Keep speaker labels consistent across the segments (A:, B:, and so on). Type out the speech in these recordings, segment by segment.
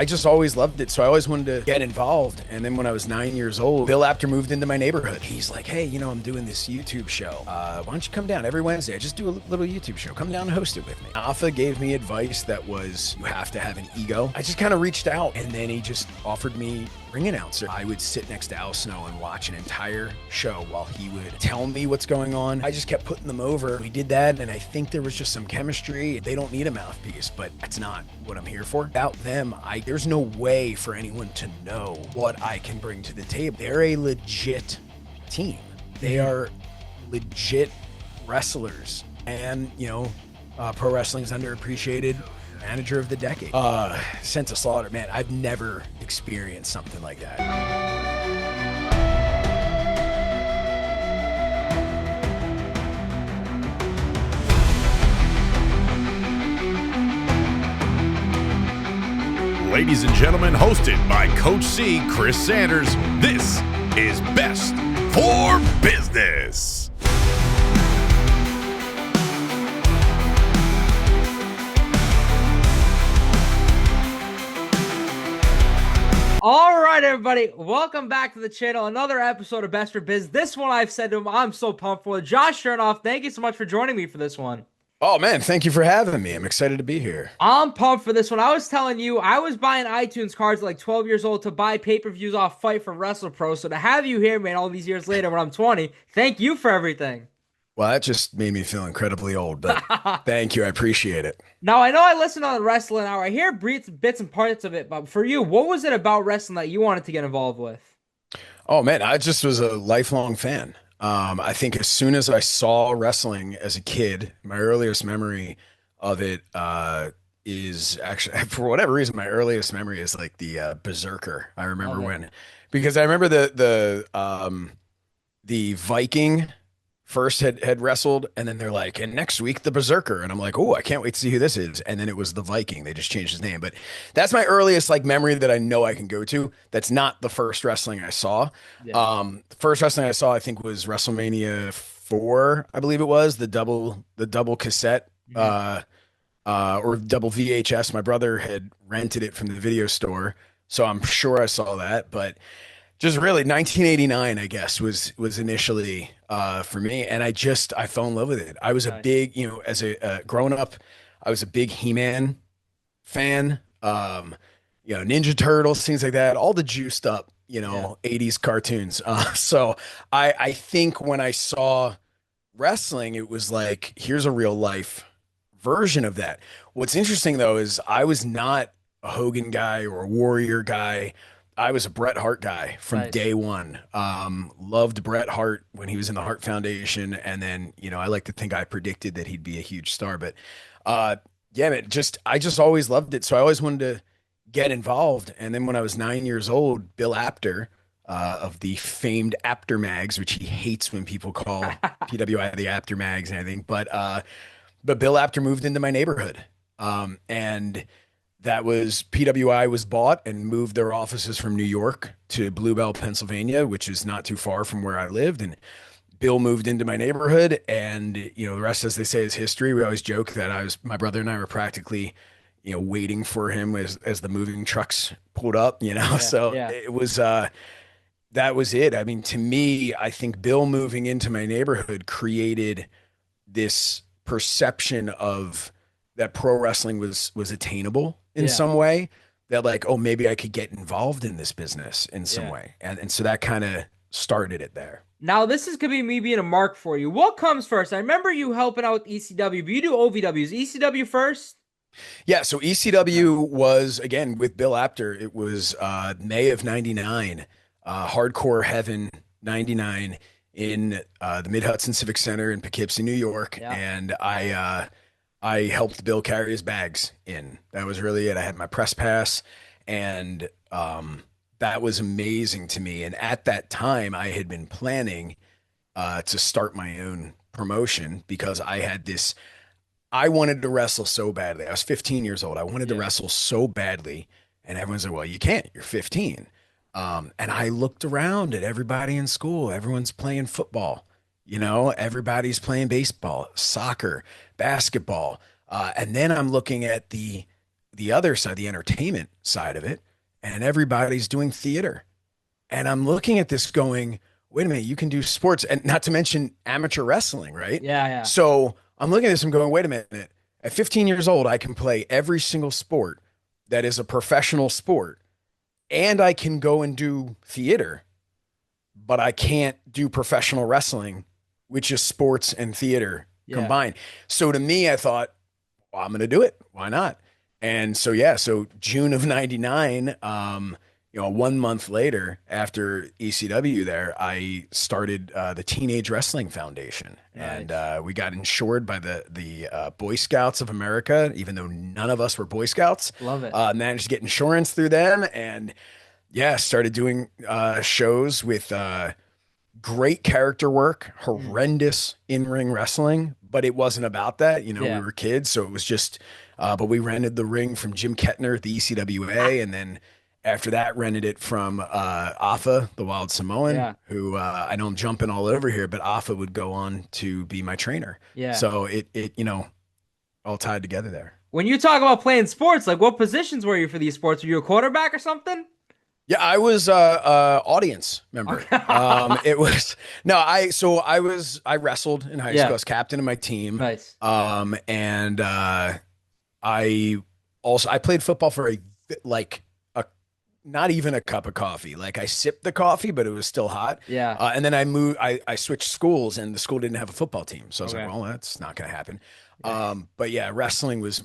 A: I just always loved it. So I always wanted to get involved. And then when I was 9 years old, Bill Apter moved into my neighborhood. He's like, hey, I'm doing this YouTube show. Why don't you come down every Wednesday? I just do a little YouTube show. Come down and host it with me. Afa gave me advice that was, you have to have an ego. I just kind of reached out, and then he just offered me ring announcer. I would sit next to Al Snow and watch an entire show while he would tell me what's going on. I just kept putting them over. We did that, and I think there was just some chemistry. They don't need a mouthpiece, but that's not what I'm here for. Without them, there's no way for anyone to know what I can bring to the table. They're a legit team. They are legit wrestlers, and pro wrestling's underappreciated. Manager of the decade. Sense of Slaughter, man, I've never experienced something like that.
B: Ladies and gentlemen, hosted by Coach C, Chris Sanders, this is Best for Business.
C: All right, everybody, welcome back to the channel. Another episode of Best for Biz. This one, I've said to him, I'm so pumped for. Josh Shernoff, thank you so much for joining me for this one.
A: Oh, man, thank you for having me. I'm excited to be here.
C: I'm pumped for this one. I was telling you, I was buying iTunes cards at like 12 years old to buy pay-per-views off Fight for WrestlePro. So to have you here, man, all these years later when I'm 20, thank you for everything.
A: Well, that just made me feel incredibly old, but thank you. I appreciate it.
C: Now, I know I listen on the Wrestling Hour. I hear bits and parts of it, but for you, what was it about wrestling that you wanted to get involved with?
A: Oh, man, I just was a lifelong fan. I think as soon as I saw wrestling as a kid, my earliest memory of it is actually, for whatever reason, my earliest memory is like the Berserker. I remember because I remember the Viking first had wrestled, and then they're like, and next week the Berserker, and I'm like, oh, I can't wait to see who this is. And then it was the Viking. They just changed his name, but that's my earliest like memory that I know I can go to. That's not the first wrestling I saw. The first wrestling I saw, I think, was WrestleMania 4, I believe it was the double cassette or double VHS. My brother had rented it from the video store, so I'm sure I saw that, but just really 1989, I guess, was initially for me. And I fell in love with it. I was a big, as a growing up, I was a big He-Man fan, Ninja Turtles, things like that, all the juiced up, 80s cartoons. So I think when I saw wrestling, it was like, here's a real life version of that. What's interesting though, is I was not a Hogan guy or a Warrior guy. I was a Bret Hart guy from day one. Loved Bret Hart when he was in the Hart Foundation. And then, I like to think I predicted that he'd be a huge star, but man, I just always loved it. So I always wanted to get involved. And then when I was 9 years old, Bill Apter of the famed Apter mags, which he hates when people call PWI the Apter mags and everything. But Bill Apter moved into my neighborhood. And that was PWI was bought and moved their offices from New York to Bluebell, Pennsylvania, which is not too far from where I lived. And Bill moved into my neighborhood, and the rest, as they say, is history. We always joke that my brother and I were practically, waiting for him as the moving trucks pulled up. It was that was it. I mean, to me, I think Bill moving into my neighborhood created this perception of that pro wrestling was attainable in some way, that like, oh, maybe I could get involved in this business in some way. And so that kind of started it there.
C: Now, this is going to be me being a mark for you. What comes first? I remember you helping out with ECW, but you do OVWs. ECW first?
A: Yeah, so ECW was, again, with Bill Apter, it was May of 99, Hardcore Heaven 99 in the Mid-Hudson Civic Center in Poughkeepsie, New York. Yeah. And I helped Bill carry his bags in. That was really it. I had my press pass, and that was amazing to me. And at that time, I had been planning to start my own promotion because I wanted to wrestle so badly. I was 15 years old. I wanted to wrestle so badly. And everyone's like, well, you can't. You're 15. And I looked around at everybody in school. Everyone's playing football. Everybody's playing baseball, soccer, basketball. And then I'm looking at the the other side, the entertainment side of it, and everybody's doing theater. And I'm looking at this going, wait a minute, you can do sports and not to mention amateur wrestling, right?
C: Yeah, yeah.
A: So I'm looking at this, I'm going, wait a minute. At 15 years old, I can play every single sport that is a professional sport, and I can go and do theater, but I can't do professional wrestling, which is sports and theater combined. So to me, I thought, well, I'm going to do it. Why not? And so, yeah, so June of 99, 1 month later after ECW there, I started the Teenage Wrestling Foundation.
C: Nice.
A: And we got insured by the Boy Scouts of America, even though none of us were Boy Scouts.
C: Love it.
A: Managed to get insurance through them. And yeah, started doing shows with great character work, horrendous in-ring wrestling, but it wasn't about that. We were kids, so it was just, but we rented the ring from Jim Kettner at the ECWA, and then after that, rented it from Afa, the Wild Samoan, who I know I'm jumping all over here, but Afa would go on to be my trainer.
C: Yeah.
A: So it all tied together there.
C: When you talk about playing sports, like what positions were you for these sports? Were you a quarterback or something?
A: Yeah, I was audience member. It was no, I wrestled in high school. I was captain of my team.
C: Nice.
A: And I played football for not even a cup of coffee. Like I sipped the coffee, but it was still hot.
C: Yeah.
A: And then I switched schools, and the school didn't have a football team. So I was like, well, that's not going to happen. But yeah, wrestling was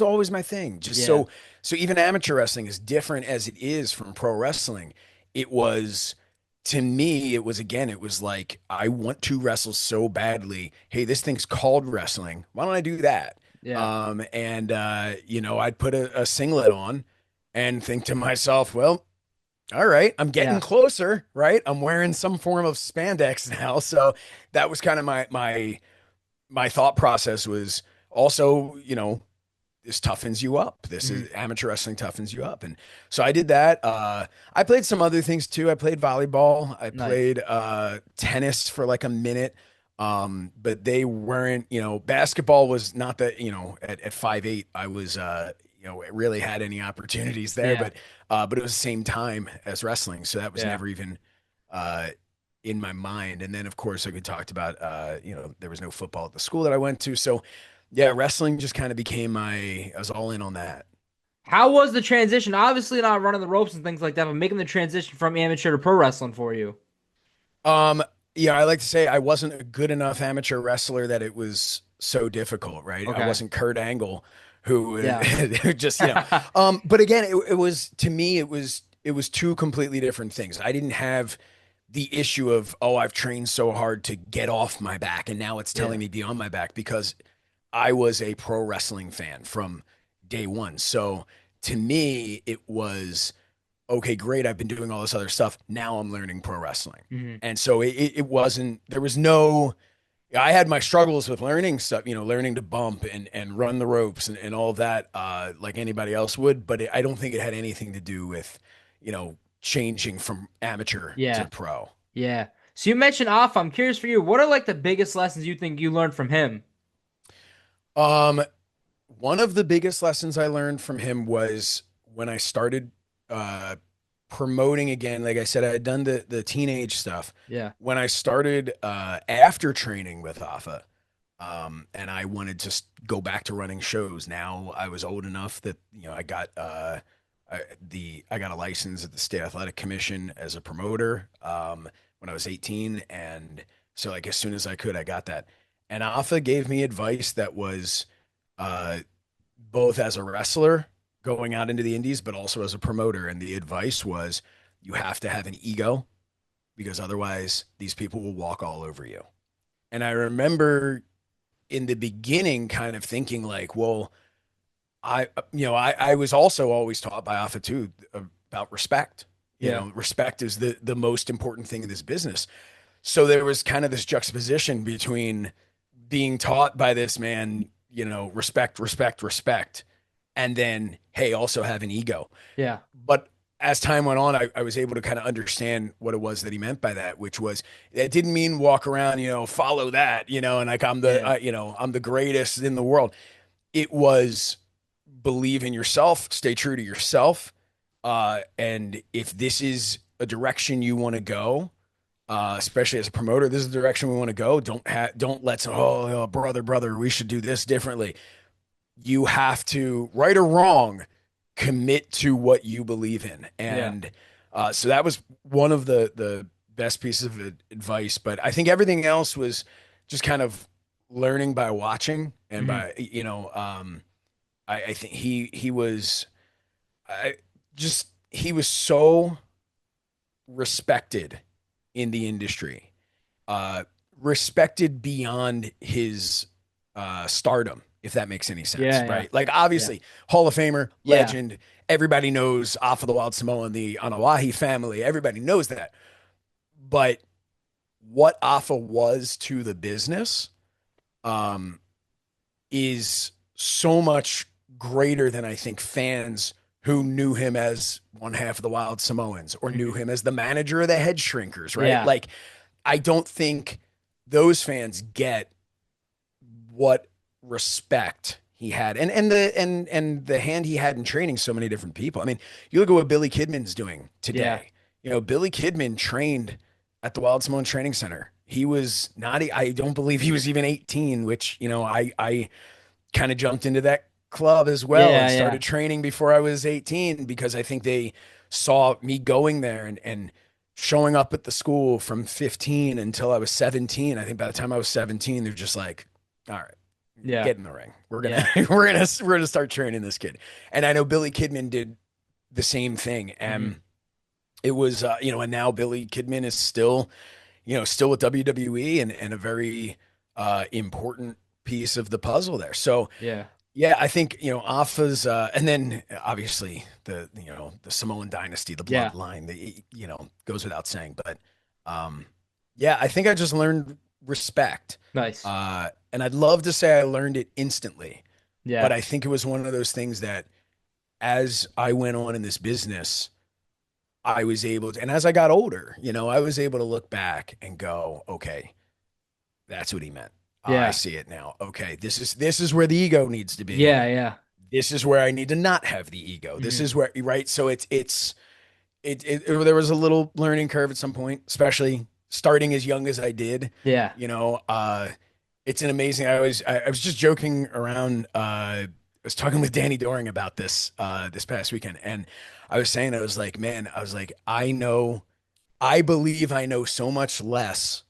A: always my thing. So even amateur wrestling, as different as it is from pro wrestling, to me, it was like, I want to wrestle so badly. Hey, this thing's called wrestling. Why don't I do that?
C: Yeah.
A: I'd put a singlet on and think to myself, well, all right, I'm getting closer, right? I'm wearing some form of spandex now. So that was kind of my thought process was also, this toughens you up. This is amateur wrestling toughens you up. And so I did that. I played some other things too. I played volleyball. I played tennis for like a minute. But they weren't, basketball was not that, at 5'8", I was, really had any opportunities there, but it was the same time as wrestling. So that was never even, in my mind. And then of course like we talked about, there was no football at the school that I went to. So yeah, wrestling just kind of became I was all in on that.
C: How was the transition? Obviously not running the ropes and things like that, but making the transition from amateur to pro wrestling for you.
A: Yeah, I like to say I wasn't a good enough amateur wrestler that it was so difficult, right?
C: Okay.
A: I wasn't Kurt Angle who just, but again, it was, to me, it was two completely different things. I didn't have the issue of, I've trained so hard to get off my back and now it's telling me be on my back, because I was a pro wrestling fan from day one. So to me, it was, okay, great. I've been doing all this other stuff. Now I'm learning pro wrestling.
C: Mm-hmm.
A: And so it wasn't, there was no, I had my struggles with learning stuff, learning to bump and run the ropes and all of that, like anybody else would, but I don't think it had anything to do with, changing from amateur to pro.
C: Yeah. So you mentioned Afa. I'm curious for you, what are like the biggest lessons you think you learned from him?
A: One of the biggest lessons I learned from him was when I started, promoting again. Like I said, I had done the teenage stuff.
C: Yeah.
A: When I started, after training with Afa, and I wanted to go back to running shows. Now I was old enough that, I got, I got a license at the State Athletic Commission as a promoter, when I was 18. And so like, as soon as I could, I got that. And Afa gave me advice that was, both as a wrestler going out into the indies, but also as a promoter. And the advice was, you have to have an ego, because otherwise these people will walk all over you. And I remember in the beginning kind of thinking like, well, I was also always taught by Afa too about respect. Respect is the most important thing in this business. So there was kind of this juxtaposition between being taught by this man, respect, and then, hey, also have an ego.
C: Yeah.
A: But as time went on, I was able to kind of understand what it was that he meant by that, which was, it didn't mean walk around, follow that, and like I'm the, I'm the greatest in the world. It was believe in yourself, stay true to yourself. And if this is a direction you want to go, especially as a promoter, this is the direction we want to go. Don't let some, brother, we should do this differently. You have to, right or wrong, commit to what you believe in. And so that was one of the best pieces of advice. But I think everything else was just kind of learning by watching and by, I think he was so respected in the industry, respected beyond his stardom, if that makes any sense, right? Like obviously Hall of Famer, legend, everybody knows Afa the Wild Samoan, the Anawahi family, everybody knows that. But what Afa was to the business is so much greater than I think fans who knew him as one half of the Wild Samoans or knew him as the manager of the Head Shrinkers, right?
C: Yeah.
A: Like, I don't think those fans get what respect he had and the hand he had in training so many different people. I mean, you look at what Billy Kidman's doing today. Billy Kidman trained at the Wild Samoan Training Center. He was not, I don't believe he was even 18, which, I kind of jumped into that club as well and started training before I was 18 because I think they saw me going there and showing up at the school from 15 until I was 17. I think by the time I was 17, they're just like, all right, get in the ring. We're gonna we're gonna start training this kid. And I know Billy Kidman did the same thing. And it was and now Billy Kidman is still with WWE and a very important piece of the puzzle there. So I think, Afa's, and then obviously the Samoan dynasty, the bloodline, goes without saying, but, I think I just learned respect.
C: Nice.
A: And I'd love to say I learned it instantly, but I think it was one of those things that as I went on in this business, I was able to, and as I got older, I was able to look back and go, okay, that's what he meant. I see it now. Okay, this is where the ego needs to be. This is where I need to not have the ego. This is where, right? So there was a little learning curve at some point, especially starting as young as I did. It's an amazing. I was just joking around. I was talking with Danny Doring about this this past weekend, and I was saying, I believe I know so much less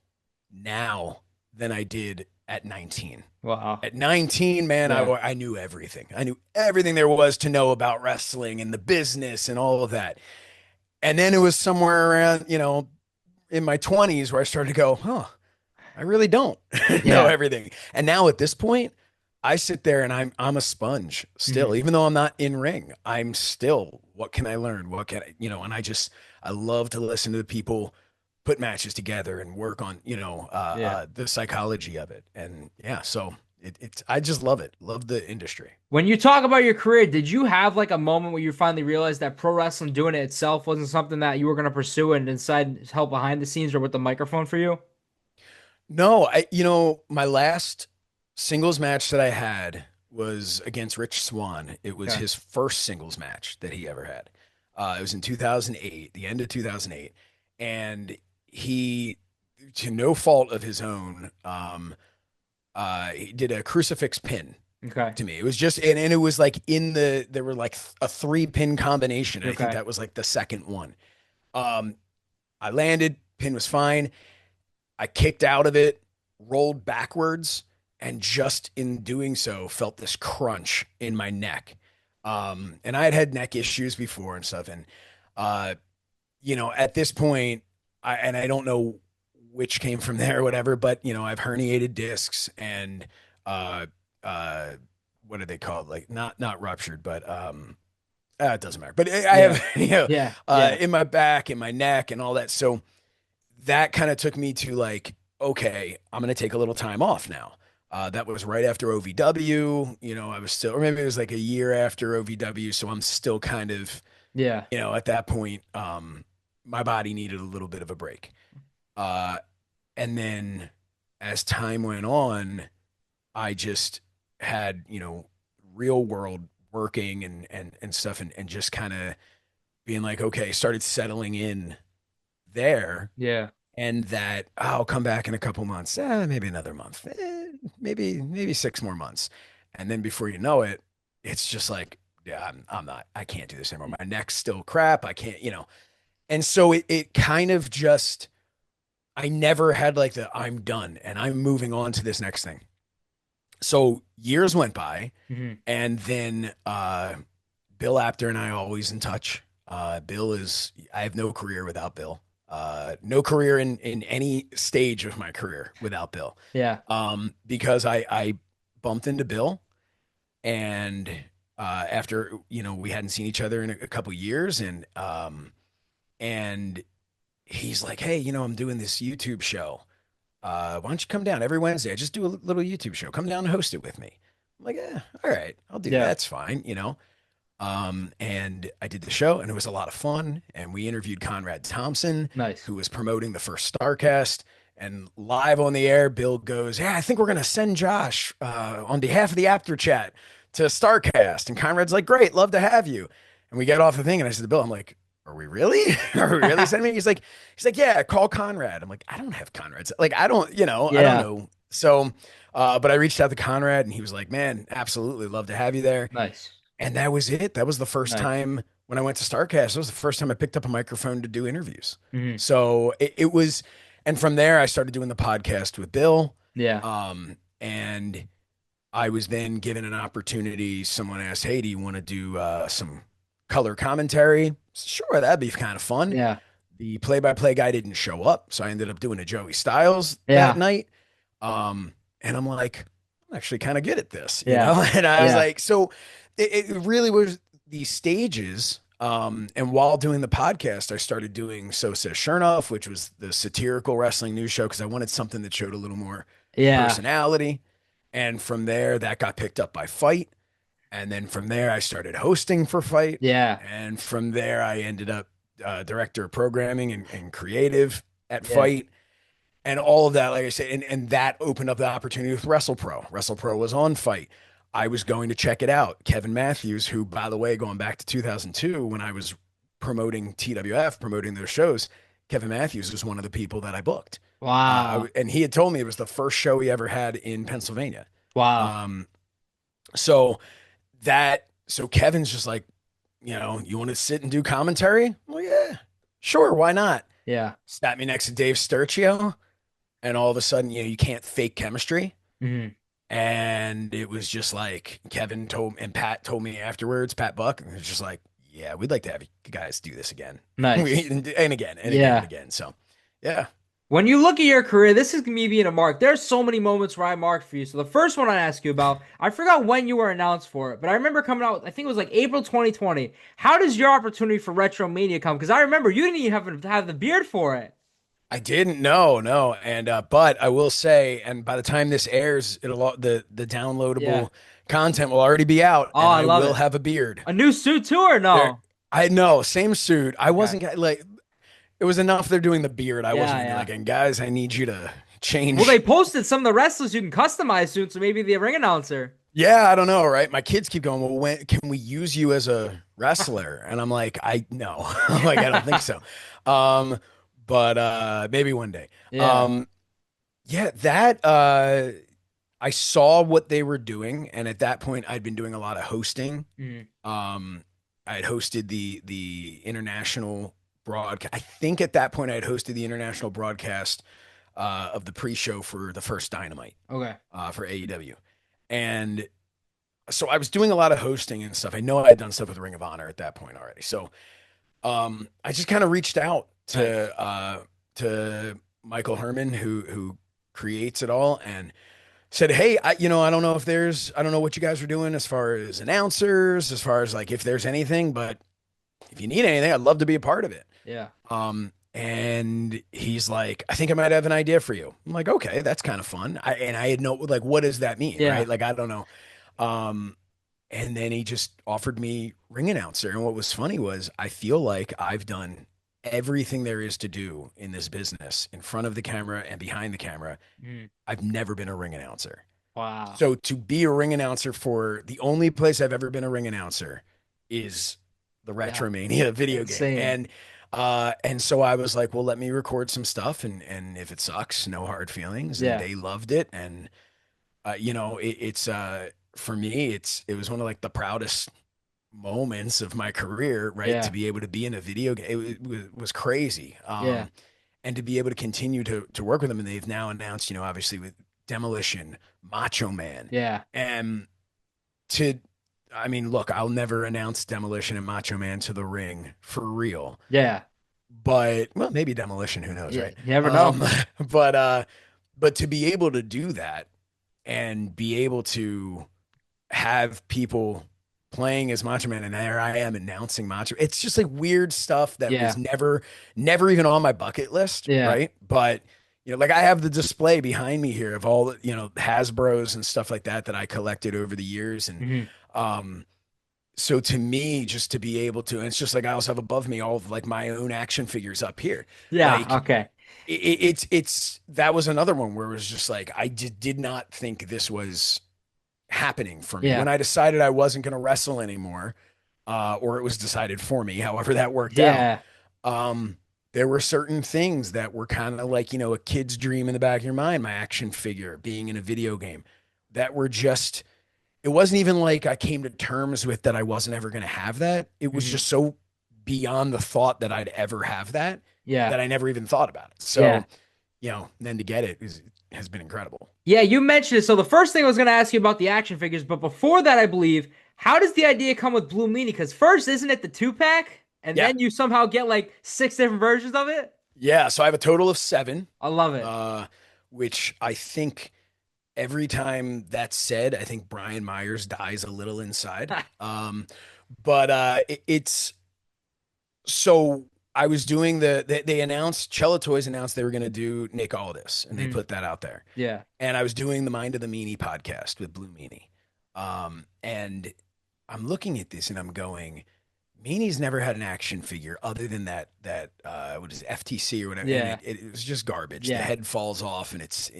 A: now than I did at 19.
C: Wow.
A: At 19, man, I knew everything. I knew everything there was to know about wrestling and the business and all of that. And then it was somewhere around, in my 20s where I started to go, I really don't know everything. And now at this point, I sit there and I'm a sponge still, even though I'm not in ring. I'm still, what can I learn? What can I, and I love to listen to the people put matches together and work on, the psychology of it. And so I just love it. Love the industry.
C: When you talk about your career, did you have like a moment where you finally realized that pro wrestling doing it itself wasn't something that you were going to pursue and decide help behind the scenes or with the microphone for you?
A: No, my last singles match that I had was against Rich Swann. It was his first singles match that he ever had. It was in 2008, the end of 2008. And he, to no fault of his own, he did a crucifix pin to me. It was just, and it was like there were like a 3-pin combination. I think that was like the second one. I landed, pin was fine. I kicked out of it, rolled backwards, and just in doing so, felt this crunch in my neck. And I had neck issues before and stuff. And, at this point, I don't know which came from there or whatever, but, I've herniated discs and, what are they called? Like not ruptured, but, it doesn't matter. But I have, in my back, in my neck and all that. So that kind of took me to like, okay, I'm going to take a little time off now. That was right after OVW, I was still, or maybe it was like a year after OVW. So I'm still kind of, at that point, my body needed a little bit of a break. And then as time went on, I just had, real world working and stuff and just kind of being like, okay, started settling in there.
C: Yeah.
A: And that I'll come back in a couple months, maybe another month, maybe 6 more months. And then before you know it, it's just like, yeah, I'm not, I can't do this anymore. My neck's still crap. I can't, And so it kind of just, I never had like I'm done and I'm moving on to this next thing. So years went by,
C: Hmm.
A: and then Bill Apter and I are always in touch. I have no career without Bill. No career in any stage of my career without Bill.
C: Yeah.
A: Because I bumped into Bill, and after we hadn't seen each other in a couple years, and he's like, hey, I'm doing this YouTube show. Why don't you come down every Wednesday? I just do a little YouTube show. Come down and host it with me. I'm like, all right, I'll do that.
C: Yeah.
A: That's fine. And I did the show, and it was a lot of fun. And we interviewed Conrad Thompson,
C: Nice.
A: who was promoting the first Starrcast. And live on the air, Bill goes, yeah, I think we're going to send Josh on behalf of the After Chat to Starrcast. And Conrad's like, great, love to have you. And we get off the thing, and I said to Bill, I'm like, are we really? Are we really sending me? He's like, yeah, call Conrad. I'm like, I don't have Conrad's. Like, I don't
C: Yeah.
A: know. So, but I reached out to Conrad, and he was like, man, absolutely love to have you there.
C: Nice.
A: And that was it. That was the first
C: Nice.
A: time when I went to Starrcast. It was the first time I picked up a microphone to do interviews.
C: Hmm.
A: So it was, and from there I started doing the podcast with Bill.
C: Yeah.
A: And I was then given an opportunity. Someone asked, hey, do you want to do some color commentary? Sure, that'd be kind of fun.
C: Yeah.
A: The play-by-play guy didn't show up, so I ended up doing a Joey Styles
C: Yeah.
A: that night. And I'm like, I'm actually kind of good at this,
C: Yeah.
A: And I was
C: Yeah.
A: like, so it really was these stages. And while doing the podcast, I started doing So Says Shernoff, which was the satirical wrestling news show, because I wanted something that showed a little more
C: Yeah.
A: personality. And from there, that got picked up by Fight. And then from there, I started hosting for Fight.
C: Yeah.
A: And from there, I ended up director of programming and creative at
C: Yeah.
A: Fight. And all of that, like I said, and that opened up the opportunity with WrestlePro. WrestlePro was on Fight. I was going to check it out. Kevin Matthews, who, by the way, going back to 2002, when I was promoting TWF, promoting their shows, Kevin Matthews was one of the people that I booked.
C: Wow.
A: And he had told me it was the first show he ever had in Pennsylvania.
C: Wow.
A: So Kevin's just like, you want to sit and do commentary? Well, yeah, sure. Why not?
C: Yeah.
A: Sat me next to Dave Sturchio, and all of a sudden, you can't fake chemistry.
C: Hmm.
A: And it was just like and Pat told me afterwards, Pat Buck, and it was just like, yeah, we'd like to have you guys do this again.
C: Nice.
A: and again, and
C: Yeah.
A: again, and again. So, yeah.
C: When you look at your career, this is me being a mark. There's so many moments where I marked for you. So the first one I ask you about, I forgot when you were announced for it, but I remember coming out, I think it was like April 2020. How does your opportunity for Retromania come? Because I remember you didn't even have the beard for it.
A: I didn't know, no. And but I will say, and by the time this airs, the downloadable content will already be out.
C: Oh,
A: and
C: I love
A: will
C: it.
A: have a beard.
C: A new suit too, or no?
A: I know, same suit. I wasn't like, it was enough they're doing the beard. I
C: Yeah,
A: wasn't gonna be
C: yeah.
A: like, and guys, I need you to change.
C: Well, they posted some of the wrestlers you can customize soon, so maybe the ring announcer.
A: Yeah, I don't know, right? My kids keep going, well, when can we use you as a wrestler? And I'm like, no. I'm like, I don't think so. But maybe one day.
C: Yeah.
A: I saw what they were doing, and at that point I'd been doing a lot of hosting.
C: Mhm.
A: I had hosted the international broadcast. I think at that point I had hosted the international broadcast of the pre-show for the first Dynamite
C: Okay.
A: for AEW. And so I was doing a lot of hosting and stuff. I know I had done stuff with Ring of Honor at that point already. So I just kind of reached out to Michael Herman, who creates it all, and said, hey, I don't know I don't know what you guys are doing as far as announcers, as far as like if there's anything, but if you need anything, I'd love to be a part of it.
C: Yeah.
A: And he's like, I think I might have an idea for you. I'm like, okay, that's kind of fun. I had no, like, what does that mean?
C: Yeah.
A: Right? Like, I don't know. And then he just offered me ring announcer. And what was funny was I feel like I've done everything there is to do in this business in front of the camera and behind the camera.
C: Mhm.
A: I've never been a ring announcer.
C: Wow.
A: So to be a ring announcer for the only place I've ever been a ring announcer is the
C: Yeah.
A: Retromania video game.
C: Insane.
A: And so I was like, well, let me record some stuff, and if it sucks, no hard feelings. And
C: Yeah.
A: they loved it. And it's for me, it was one of like the proudest moments of my career, right? To
C: Yeah.
A: be able to be in a video game, it was crazy.
C: Yeah.
A: And to be able to continue to work with them, and they've now announced, obviously with Demolition, Macho Man,
C: Yeah.
A: and to, I mean, look, I'll never announce Demolition and Macho Man to the ring for real,
C: Yeah.
A: but well, maybe Demolition, who knows,
C: Yeah.
A: right?
C: You never know.
A: But to be able to do that and be able to have people playing as Macho Man, and there I am announcing Macho. It's just like weird stuff that
C: Yeah.
A: was never even on my bucket list,
C: Yeah.
A: right? But like I have the display behind me here of all the, Hasbro's and stuff like that I collected over the years. And
C: Mhm.
A: so to me, just to be able to, and it's just like I also have above me all of like my own action figures up here.
C: Yeah.
A: Like
C: Okay.
A: it's that was another one where it was just like I just did not think this was happening for me
C: Yeah.
A: when I decided I wasn't going to wrestle anymore, or it was decided for me, however that worked out.
C: Yeah.
A: There were certain things that were kind of like, a kid's dream in the back of your mind, my action figure being in a video game, that were just, it wasn't even like I came to terms with that I wasn't ever going to have that. It was
C: Mhm.
A: just so beyond the thought that I'd ever have that
C: Yeah.
A: I never even thought about it. So,
C: Yeah.
A: then to get it has been incredible.
C: Yeah, you mentioned it. So the first thing I was going to ask you about the action figures, but before that, I believe, how does the idea come with Blue Meanie? Because first, isn't it the 2-pack? And
A: Yeah.
C: then you somehow get like 6 different versions of it?
A: Yeah. So I have a total of 7,
C: I love it.
A: which I think every time that's said, I think Brian Myers dies a little inside. It's so I was doing they announced, Cello Toys announced they were going to do Nick Aldis, and they
C: Mhm.
A: put that out there.
C: Yeah.
A: And I was doing the Mind of the Meanie podcast with Blue Meanie. And I'm looking at this and I'm going, Meanie's never had an action figure other than that what is it, FTC or whatever.
C: Yeah.
A: And it was just garbage.
C: Yeah.
A: The head falls off and it's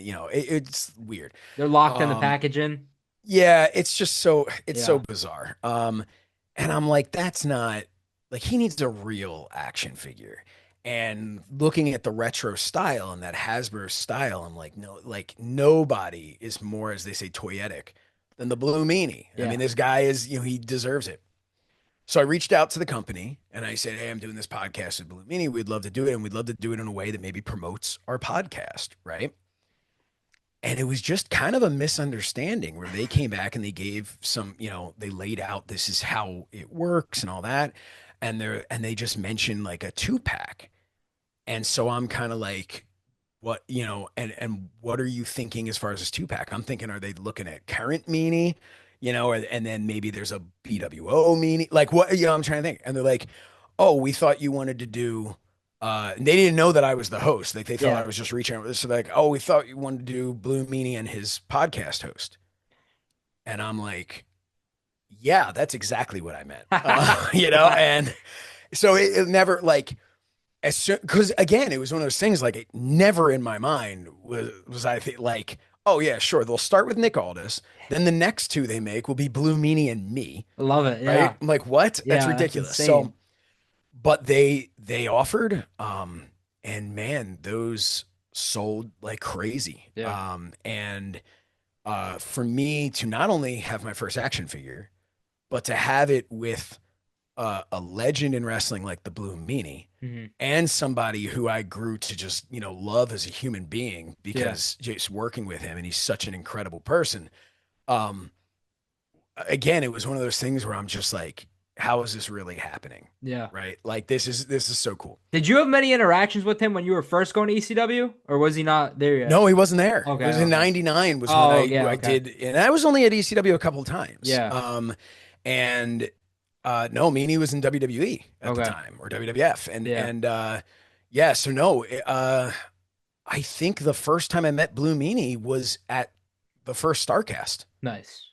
A: weird.
C: They're locked in the
A: Um,
C: packaging.
A: Yeah, it's just so
C: Yeah.
A: bizarre. And I'm like, that's not like, he needs a real action figure. And looking at the retro style and that Hasbro style, I'm like, no, like nobody is more, as they say, toyetic than the Blue Meanie. I
C: Yeah.
A: mean, this guy is, he deserves it. So I reached out to the company and I said, hey, I'm doing this podcast with Blue Meanie. We'd love to do it. And we'd love to do it in a way that maybe promotes our podcast. Right. And it was just kind of a misunderstanding where they came back and they gave some, they laid out, this is how it works and all that. And they just mentioned like a 2-pack. And so I'm kind of like, what, and what are you thinking as far as this 2-pack? I'm thinking, are they looking at current Meanie, and then maybe there's a BWO Meanie, like what, I'm trying to think. And they're like, oh, we thought you wanted to do, and they didn't know that I was the host. Like they thought I was just reaching out. So like, oh, we thought you wanted to do Blue Meanie and his podcast host. And I'm like, yeah, that's exactly what I meant, and so it never like, because again, it was one of those things like it never in my mind was I think like, oh yeah, sure, they'll start with Nick Aldis, then the next 2 they make will be Blue Meanie and me.
C: I love it.
A: Right?
C: Yeah.
A: I'm like, what?
C: Yeah,
A: That's
C: that's
A: ridiculous.
C: insane.
A: So, but they offered, and man, those sold like crazy.
C: Yeah.
A: And for me to not only have my first action figure, but to have it with a legend in wrestling like the Blue Meanie,
C: Mhm.
A: and somebody who I grew to just, love as a human being because just working with him, and he's such an incredible person. Again, it was one of those things where I'm just like, how is this really happening?
C: Yeah.
A: Right? Like this is so cool.
C: Did you have many interactions with him when you were first going to ECW, or was he not there yet?
A: No, he wasn't there.
C: Okay,
A: It was in
C: okay.
A: '99 was
C: Oh,
A: when
C: yeah,
A: I
C: okay.
A: did, and I was only at ECW a couple of times.
C: Yeah.
A: And no, Meanie was in WWE at the
C: Okay.
A: time, or WWF, and
C: Yeah.
A: yeah. So no, I think the first time I met Blue Meanie was at the first Starrcast.
C: Nice.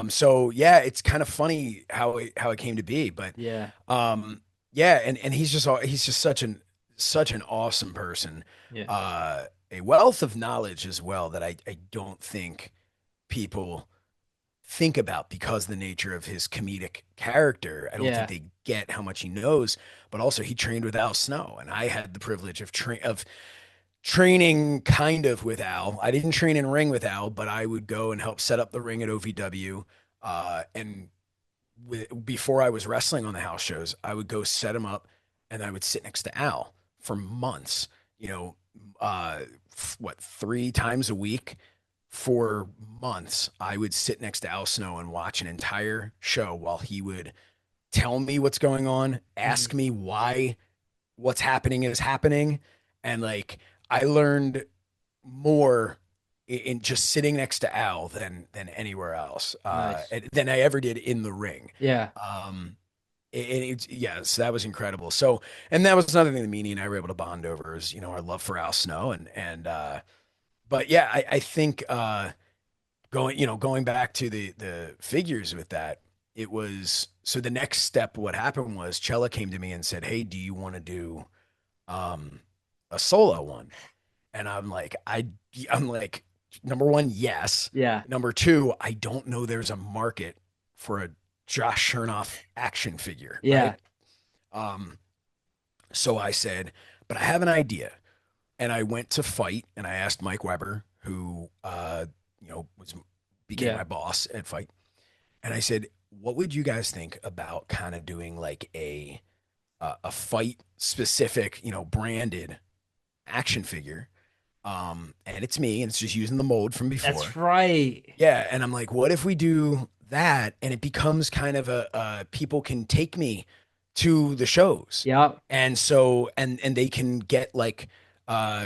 A: So yeah, it's kind of funny how it came to be, but
C: Yeah.
A: yeah, and he's just such an awesome person.
C: Yeah.
A: A wealth of knowledge as well that I don't think people think about because the nature of his comedic character. I don't think
C: Yeah.
A: they get how much he knows, but also he trained with Al Snow, and I had the privilege of training kind of with Al. I didn't train in ring with Al, but I would go and help set up the ring at OVW. And before I was wrestling on the house shows, I would go set him up, and I would sit next to Al for months. You know, what, 3 times a week for months? I would sit next to Al Snow and watch an entire show while he would tell me what's going on, ask
C: Mhm.
A: me why what's happening is happening, and like I learned more in just sitting next to Al than anywhere else,
C: Nice.
A: than I ever did in the ring.
C: Yeah.
A: Yeah, so that was incredible. So, and that was another thing that Meanie and I were able to bond over is, our love for Al Snow but yeah, I think, going back to the figures with that, it was, so the next step, what happened was Chella came to me and said, "Hey, do you want to do, um, a solo one?" And I'm like, number one, yes.
C: Yeah.
A: Number two, I don't know there's a market for a Josh Shernoff action figure,
C: Yeah.
A: right? Um, so I said, but I have an idea. And I went to Fight and I asked Mike Weber, who was became
C: Yeah.
A: my boss at Fight. And I said, what would you guys think about kind of doing like a Fight specific, branded action figure? And it's me, and it's just using the mold from before.
C: That's right.
A: Yeah, and I'm like, what if we do that, and it becomes kind of people can take me to the shows,
C: Yep.
A: and so and they can get like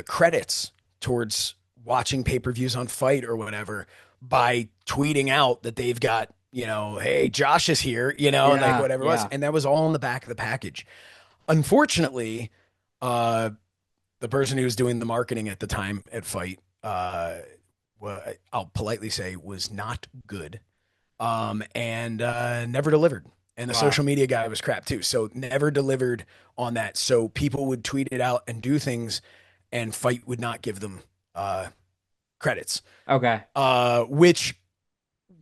A: credits towards watching pay-per-views on Fight or whatever by tweeting out that they've got, hey, Josh is here, and like
C: Yeah.
A: whatever it was,
C: Yeah.
A: and that was all in the back of the package. Unfortunately, uh, the person who was doing the marketing at the time at Fight, well, I'll politely say, was not good, and never delivered. And the
C: Wow.
A: social media guy was crap too, so never delivered on that. So people would tweet it out and do things, and Fight would not give them credits,
C: Okay.
A: which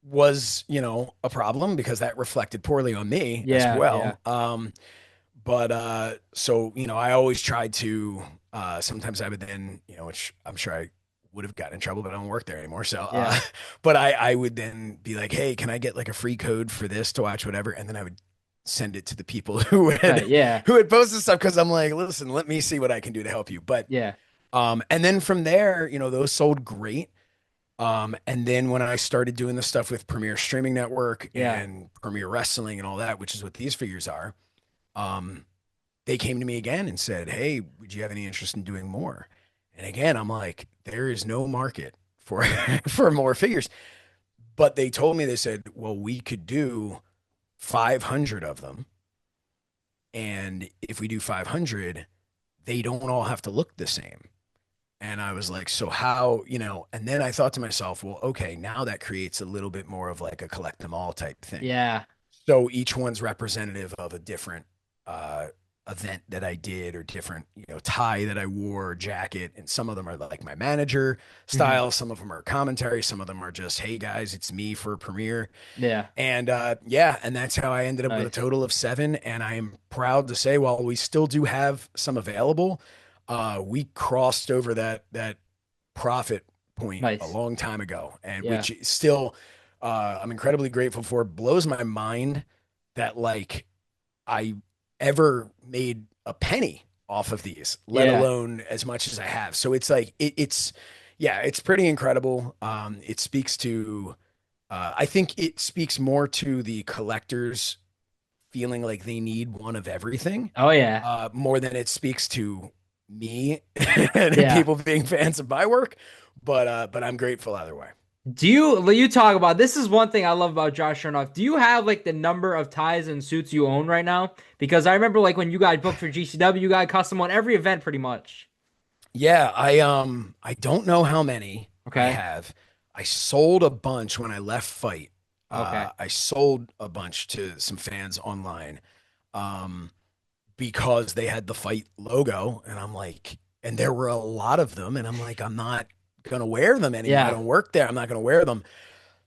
A: was, a problem because that reflected poorly on me as
C: Yeah. Yeah.
A: well. But so I always tried to. Sometimes I would then, which I'm sure I would have gotten in trouble, but I don't work there anymore. So,
C: Yeah.
A: but I would then be like, hey, can I get like a free code for this to watch whatever? And then I would send it to the people who had
C: Right. Yeah.
A: who had posted stuff because I'm like, listen, let me see what I can do to help you. But
C: Yeah.
A: and then from there, those sold great. And then when I started doing the stuff with Premier Streaming Network
C: Yeah.
A: and Premier Wrestling and all that, which is what these figures are, they came to me again and said, "Hey, would you have any interest in doing more?" And again, I'm like, there is no market for for more figures. But they told me, they said, "Well, we could do 500 of them, and if we do 500, they don't all have to look the same." And I was like, so how, and then I thought to myself, well, okay, now that creates a little bit more of like a collect them all type thing.
C: Yeah.
A: So each one's representative of a different uh, event that I did, or different, tie that I wore, or jacket. And some of them are like my manager
C: Mhm.
A: style. Some of them are commentary. Some of them are just, hey guys, it's me for a premiere.
C: Yeah.
A: And yeah, and that's how I ended up with a
C: Nice.
A: total of 7. And I am proud to say, while we still do have some available, we crossed over that profit point a
C: Nice.
A: long time ago, and
C: Yeah.
A: which still, I'm incredibly grateful for. It blows my mind that like I ever made a penny off of these, let
C: Yeah.
A: alone as much as I have. So it's like it's yeah, it's pretty incredible. It speaks to I think it speaks more to the collectors feeling like they need one of everything,
C: Oh yeah.
A: more than it speaks to me and
C: Yeah.
A: people being fans of my work. But I'm grateful either way.
C: You talk about this is one thing I love about Josh Shernoff. Do you have like the number of ties and suits you own right now? Because I remember like when you got booked for GCW, you got custom on every event pretty much.
A: Yeah, I don't know how many I
C: Okay.
A: have. I sold a bunch when I left Fight.
C: Okay.
A: I sold a bunch to some fans online, um, because they had the Fight logo, and I'm like, and there were a lot of them, and I'm like, I'm not gonna wear them anymore. I
C: Yeah.
A: don't work there. I'm not gonna wear them.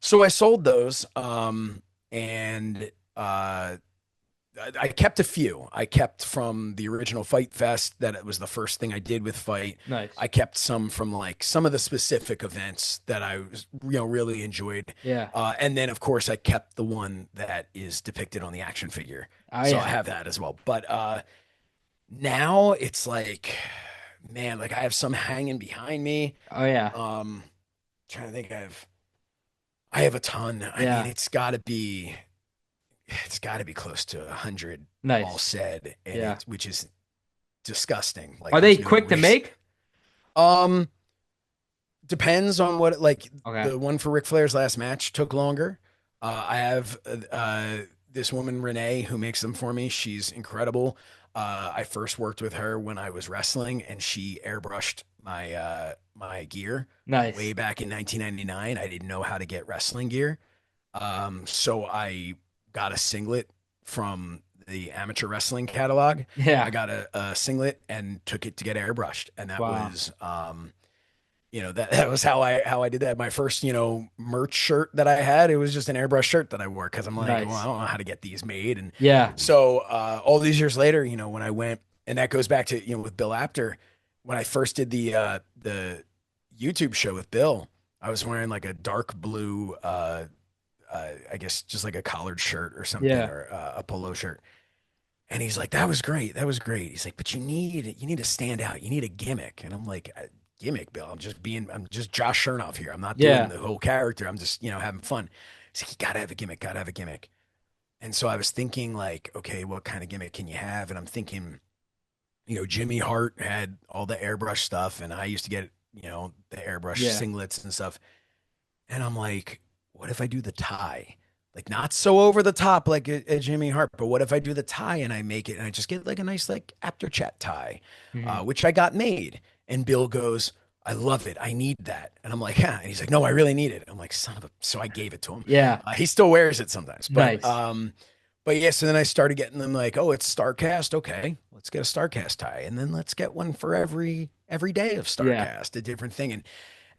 A: So I sold those, and I kept a few. I kept from the original Fight Fest that it was the first thing I did with Fight.
C: Nice.
A: I kept some from like some of the specific events that I was, really enjoyed.
C: Yeah.
A: And then of course I kept the one that is depicted on the action figure.
C: Oh
A: So I
C: yeah.
A: have that as well. But now it's like, man, like I have some hanging behind me.
C: Oh yeah.
A: Trying to think, I have a ton. I mean,
C: Yeah.
A: it's got to be close to 100 all
C: Nice.
A: said, and
C: Yeah.
A: it which is disgusting. Like
C: Are they
A: there's no
C: quick to
A: race.
C: make?
A: Um, Depends on what, like
C: Okay.
A: the one for Ric Flair's last match took longer. I have this woman Renee who makes them for me. She's incredible. I first worked with her when I was wrestling, and she airbrushed my gear way
C: Nice.
A: back in 1999. I didn't know how to get wrestling gear. So I got a singlet from the amateur wrestling catalog. I
C: Yeah.
A: got a singlet and took it to get airbrushed, and that
C: Wow.
A: was that was how I did that. My first merch shirt that I had, it was just an airbrush shirt that I wore because I'm like, well, I
C: Nice.
A: don't know how to get these made, and
C: Yeah.
A: so all these years later, when I went, and that goes back to with Bill Apter, when I first did the YouTube show with Bill, I was wearing like a dark blue I guess just like a collared shirt or something,
C: Yeah.
A: or a polo shirt. And he's like, "That was great. That was great." He's like, "But you need to stand out. You need a gimmick." And I'm like, "Gimmick, Bill? I'm just Josh Shernoff here. I'm not doing
C: Yeah.
A: the whole character. I'm just having fun." He's like, "You gotta have a gimmick. Gotta have a gimmick." And so I was thinking like, okay, what kind of gimmick can you have? And I'm thinking, Jimmy Hart had all the airbrush stuff, and I used to get the airbrush
C: Yeah.
A: singlets and stuff. And I'm like, what if I do the tie? Like not so over the top like a Jimmy Hart, but what if I do the tie and I make it and I just get like a nice like after chat tie,
C: Mhm.
A: which I got made. And Bill goes, I love it. I need that. And I'm like, yeah. And he's like, no, I really need it. I'm like, son of a. So I gave it to him.
C: Yeah.
A: He still wears it sometimes,
C: Nice.
A: but yeah. So then I started getting them like, oh, it's Starrcast. Okay, let's get a Starrcast tie, and then let's get one for every day of
C: Yeah.
A: Starrcast, a different thing,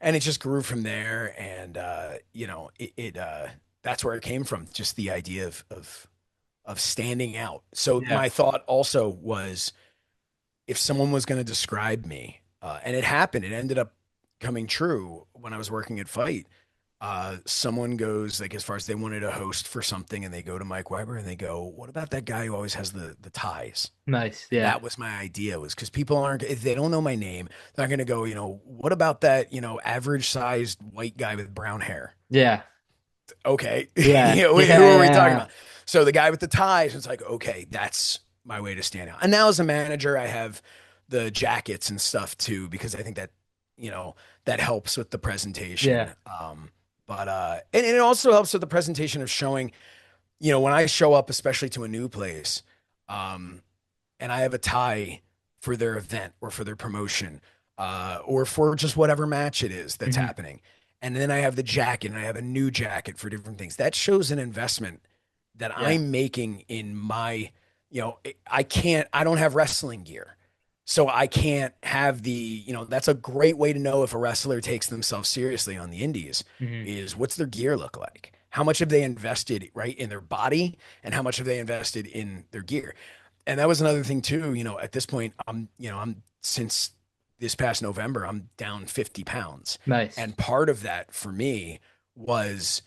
A: and it just grew from there. And that's where it came from, just the idea of standing out. So
C: Yeah.
A: my thought also was, if someone was going to describe me, and it happened, it ended up coming true when I was working at Fight. Someone goes like, as far as they wanted a host for something, and they go to Mike Weber and they go, "What about that guy who always has the ties?"
C: Nice.
A: And
C: Yeah.
A: that was my idea, was because people aren't, if they don't know my name, they're not going to go, what about that, average sized white guy with brown hair?
C: Yeah.
A: Okay.
C: Yeah.
A: Who
C: Yeah.
A: are we talking
C: Yeah.
A: about? So the guy with the ties, it's like, okay, that's my way to stand out. And now as a manager, I have the jackets and stuff too, because I think that, that helps with the presentation.
C: Yeah.
A: And it also helps with the presentation of showing, when I show up, especially to a new place, um, and I have a tie for their event or for their promotion, or for just whatever match it is that's
C: Mhm.
A: happening. And then I have the jacket and I have a new jacket for different things. That shows an investment that
C: Yeah.
A: I'm making in my, I don't have wrestling gear. So I can't have that's a great way to know if a wrestler takes themselves seriously on the indies,
C: Mhm.
A: is what's their gear look like? How much have they invested right in their body, and how much have they invested in their gear? And that was another thing too, at this point, I'm since this past November, I'm down 50 pounds.
C: Nice.
A: And part of that for me was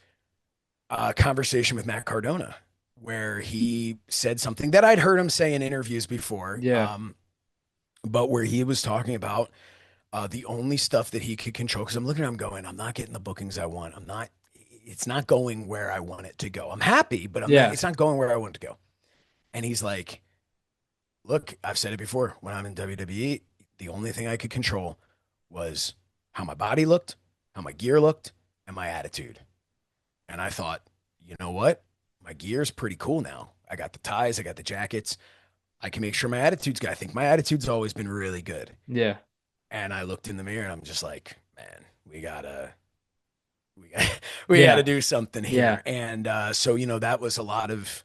A: a conversation with Matt Cardona, where he said something that I'd heard him say in interviews before,
C: Yeah.
A: but where he was talking about the only stuff that he could control. Because I'm looking at him going, I'm not getting the bookings I want. It's not going where I want it to go. I'm happy, but
C: Yeah.
A: it's not going where I want it to go. And he's like, look, I've said it before. When I'm in WWE, the only thing I could control was how my body looked, how my gear looked, and my attitude. And I thought, you know what? My gear's pretty cool now. I got the ties, I got the jackets. I can make sure my attitude's good. I think my attitude's always been really good.
C: Yeah.
A: And I looked in the mirror and I'm just like, man, we got we got
C: Yeah.
A: to do something
C: Yeah.
A: here. And so that was a lot of,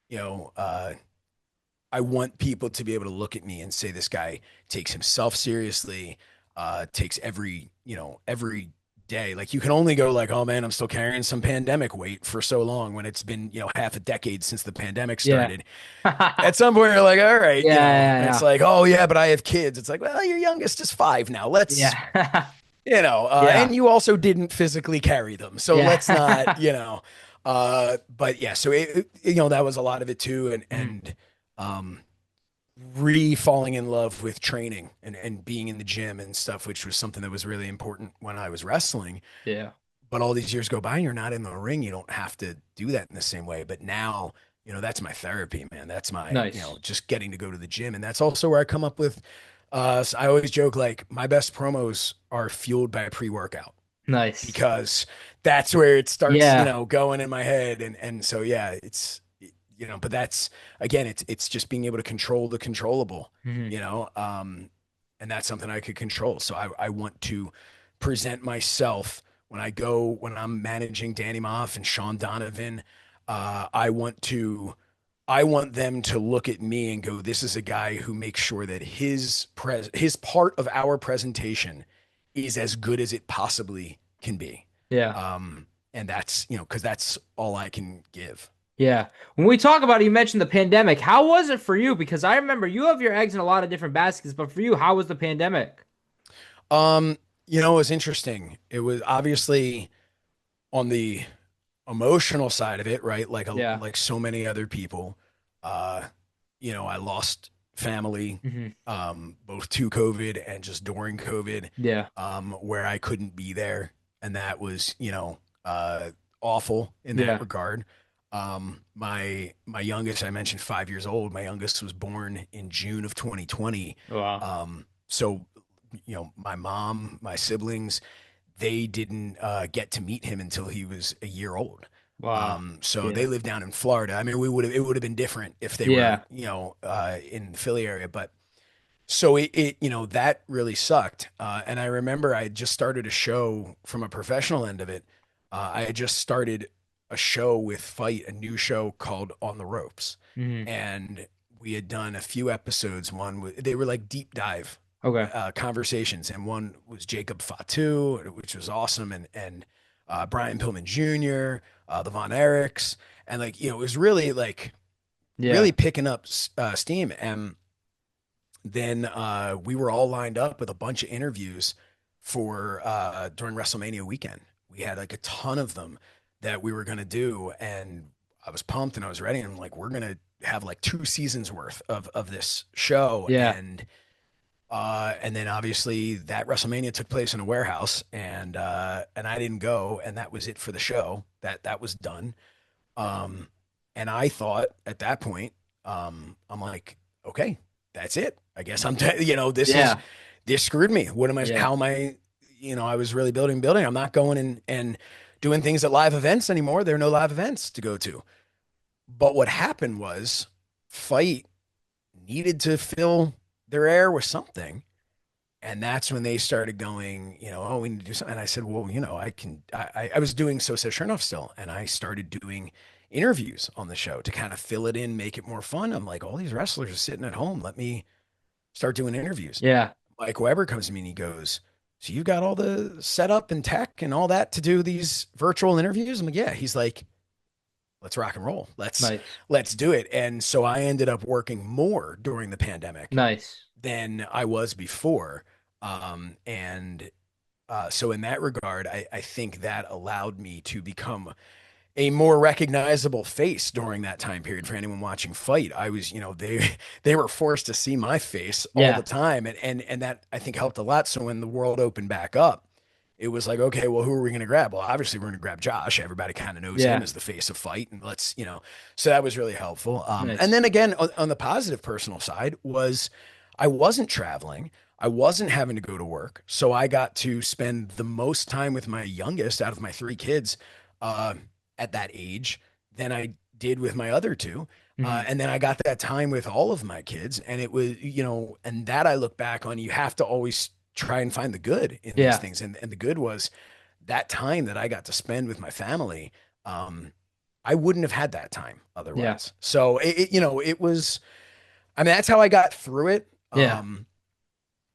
A: you know, uh, I want people to be able to look at me and say, this guy takes himself seriously, takes every day. Like you can only go like, oh man, I'm still carrying some pandemic weight for so long when it's been, half a decade since the pandemic
C: Yeah.
A: started.
C: Yeah,
A: At some point you're like, all right,
C: yeah,
A: and it's
C: yeah.
A: like, oh yeah, but I have kids. It's like, well, your youngest is 5 now. Let's,
C: Yeah.
A: and
C: Yeah.
A: you also didn't physically carry them. So let's not,
C: Yeah.
A: but yeah, so that was a lot of it too.
C: Mhm.
A: Um, re falling in love with training and being in the gym and stuff, which was something that was really important when I was wrestling.
C: Yeah.
A: But all these years go by and you're not in the ring. You don't have to do that in the same way. But now, that's my therapy, man. That's my,
C: Nice.
A: just getting to go to the gym. And that's also where I come up with, so I always joke like my best promos are fueled by a pre-workout
C: Nice.
A: because that's where it starts,
C: Yeah.
A: going in my head. And so, yeah, but that's, again, it's just being able to control the controllable,
C: Mhm.
A: you know, and that's something I could control. So I want to present myself when I'm managing Danny Maff and Sean Donovan. I want them to look at me and go, this is a guy who makes sure that his part of our presentation is as good as it possibly can be.
C: Yeah.
A: And that's, because that's all I can give.
C: Yeah. When we talk about it, you mentioned the pandemic. How was it for you? Because I remember you have your eggs in a lot of different baskets, but for you, how was the pandemic?
A: It was interesting. It was obviously on the emotional side of it, right?
C: Yeah.
A: Like so many other people, uh, I lost family,
C: Hmm.
A: both to COVID and just during COVID,
C: Yeah.
A: where I couldn't be there, and that was, awful in that
C: Yeah.
A: regard. My youngest, I mentioned 5 years old. My youngest was born in June of 2020.
C: Wow.
A: So, my mom, my siblings, they didn't get to meet him until he was a year old.
C: Wow.
A: So they
C: Yeah.
A: live down in Florida. I mean, it would have been different if they were,
C: Yeah.
A: in the Philly area, but so that really sucked. And I remember I had just started a show from a professional end of it. I had just started a show with Fight, a new show called On the Ropes.
C: Hmm.
A: And we had done a few episodes. They were like deep dive
C: Okay.
A: conversations, and one was Jacob Fatu, which was awesome, and Brian Pillman Jr., the Von Erichs, and like it was really like
C: Yeah.
A: really picking up steam. And then we were all lined up with a bunch of interviews for during WrestleMania weekend. We had like a ton of them that we were gonna do, and I was pumped and I was ready. And I'm like, we're gonna have like 2 seasons worth of this show,
C: Yeah.
A: and then obviously that WrestleMania took place in a warehouse, and I didn't go, and that was it for the show. That was done. Um, and I thought at that point, I'm like, okay, that's it. I guess
C: Yeah.
A: this screwed me. What am I?
C: Yeah.
A: How am I? I was really building. I'm not going and doing things at live events anymore. There are no live events to go to. But what happened was, Fight needed to fill their air with something. And that's when they started going, oh, we need to do something. And I said, well, I was doing So Says Shernoff still. And I started doing interviews on the show to kind of fill it in, make it more fun. I'm like, all these wrestlers are sitting at home. Let me start doing interviews.
C: Yeah.
A: Mike Weber comes to me and he goes, so you've got all the setup and tech and all that to do these virtual interviews? I'm like, yeah. He's like, let's rock and roll.
C: Nice.
A: Let's do it. And so I ended up working more during the pandemic
C: Nice.
A: than I was before. And so in that regard, I think that allowed me to become a more recognizable face during that time period for anyone watching Fight. I was, they were forced to see my face all the
C: Yeah.
A: time. And that I think helped a lot. So when the world opened back up, it was like, okay, well, who are we going to grab? Well, obviously we're going to grab Josh. Everybody kind of knows him
C: Yeah.
A: as the face of Fight, and so that was really helpful. And
C: Nice.
A: then again, on the positive personal side was I wasn't traveling. I wasn't having to go to work. So I got to spend the most time with my youngest out of my 3 kids, uh, at that age than I did with my other two.
C: Hmm.
A: And then I got that time with all of my kids. And it was, and that I look back on, you have to always try and find the good in these
C: Yeah.
A: things. And the good was that time that I got to spend with my family. I wouldn't have had that time
C: Yeah.
A: otherwise. So it was, I mean, that's how I got through it.
C: Yeah.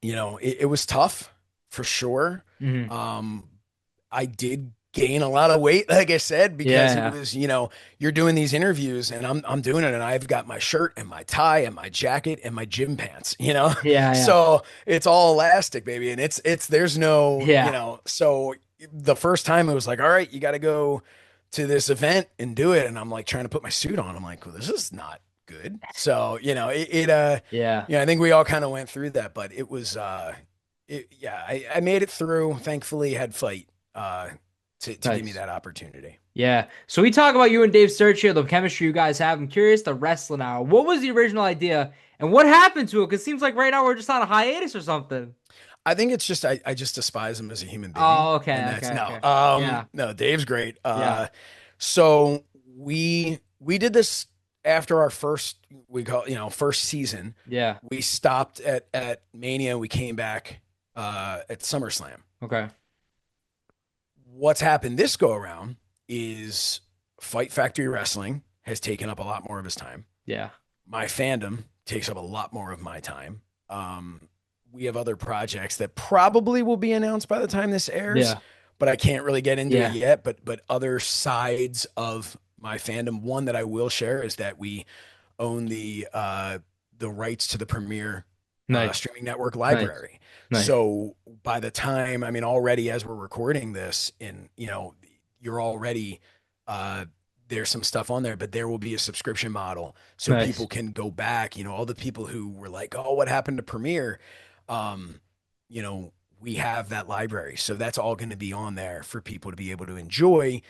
A: It was tough for sure.
C: Hmm.
A: Um, I did gain a lot of weight, like I said, because it
C: Yeah.
A: was, you're doing these interviews and I'm doing it and I've got my shirt and my tie and my jacket and my gym pants.
C: Yeah. Yeah.
A: So it's all elastic, baby. And there's no,
C: Yeah.
A: so the first time it was like, all right, you got to go to this event and do it. And I'm like trying to put my suit on. I'm like, well, this is not good. So,
C: Yeah.
A: I think we all kind of went through that, but it was, yeah, I made it through. Thankfully, had fight to give me
C: Nice.
A: that opportunity.
C: Yeah. So we talk about you and Dave Sturchio, the chemistry you guys have. I'm curious to wrestle now. What was the original idea and what happened to it? Because it seems like right now we're just on a hiatus or something.
A: I think it's just I just despise him as a human being,
C: Oh,
A: and
C: okay.
A: that's
C: Okay.
A: no,
C: Okay. Yeah.
A: no. Dave's great.
C: Yeah.
A: So we did this after our first we call first season.
C: Yeah.
A: We stopped at Mania. We came back at SummerSlam.
C: Okay.
A: What's happened this go around is Fight Factory Wrestling has taken up a lot more of his time.
C: Yeah.
A: My fandom takes up a lot more of my time. We have other projects that probably will be announced by the time this airs,
C: Yeah.
A: but I can't really get into
C: Yeah.
A: it yet. But other sides of my fandom, one that I will share is that we own the rights to the Premier
C: Nice.
A: streaming network
C: Nice.
A: library.
C: Nice.
A: So by the time, I mean, already as we're recording this, you're already there's some stuff on there, but there will be a subscription model so
C: Nice.
A: people can go back. All the people who were like, "Oh, what happened to Premiere?" Um, we have that library, so that's all going to be on there for people to be able to enjoy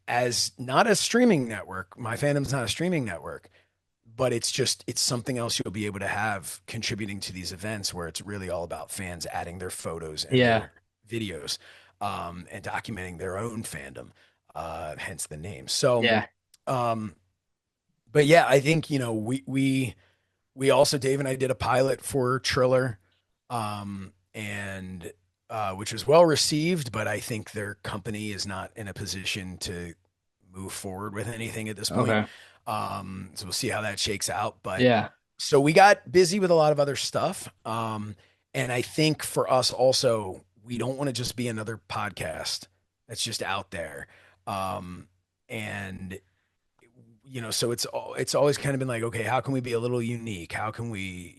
A: as not a streaming network. My fandom's not a streaming network, but it's something else you'll be able to have contributing to these events where it's really all about fans adding their photos and
C: Yeah.
A: their videos and documenting their own fandom, hence the name. So,
C: Yeah.
A: um, but yeah, I think, we also, Dave and I did a pilot for Triller, and which was well received, but I think their company is not in a position to move forward with anything at this point.
C: Okay.
A: So we'll see how that shakes out. But
C: Yeah.
A: so we got busy with a lot of other stuff. And I think for us also, we don't want to just be another podcast that's just out there. And so it's always kind of been like, okay, how can we be a little unique? How can we.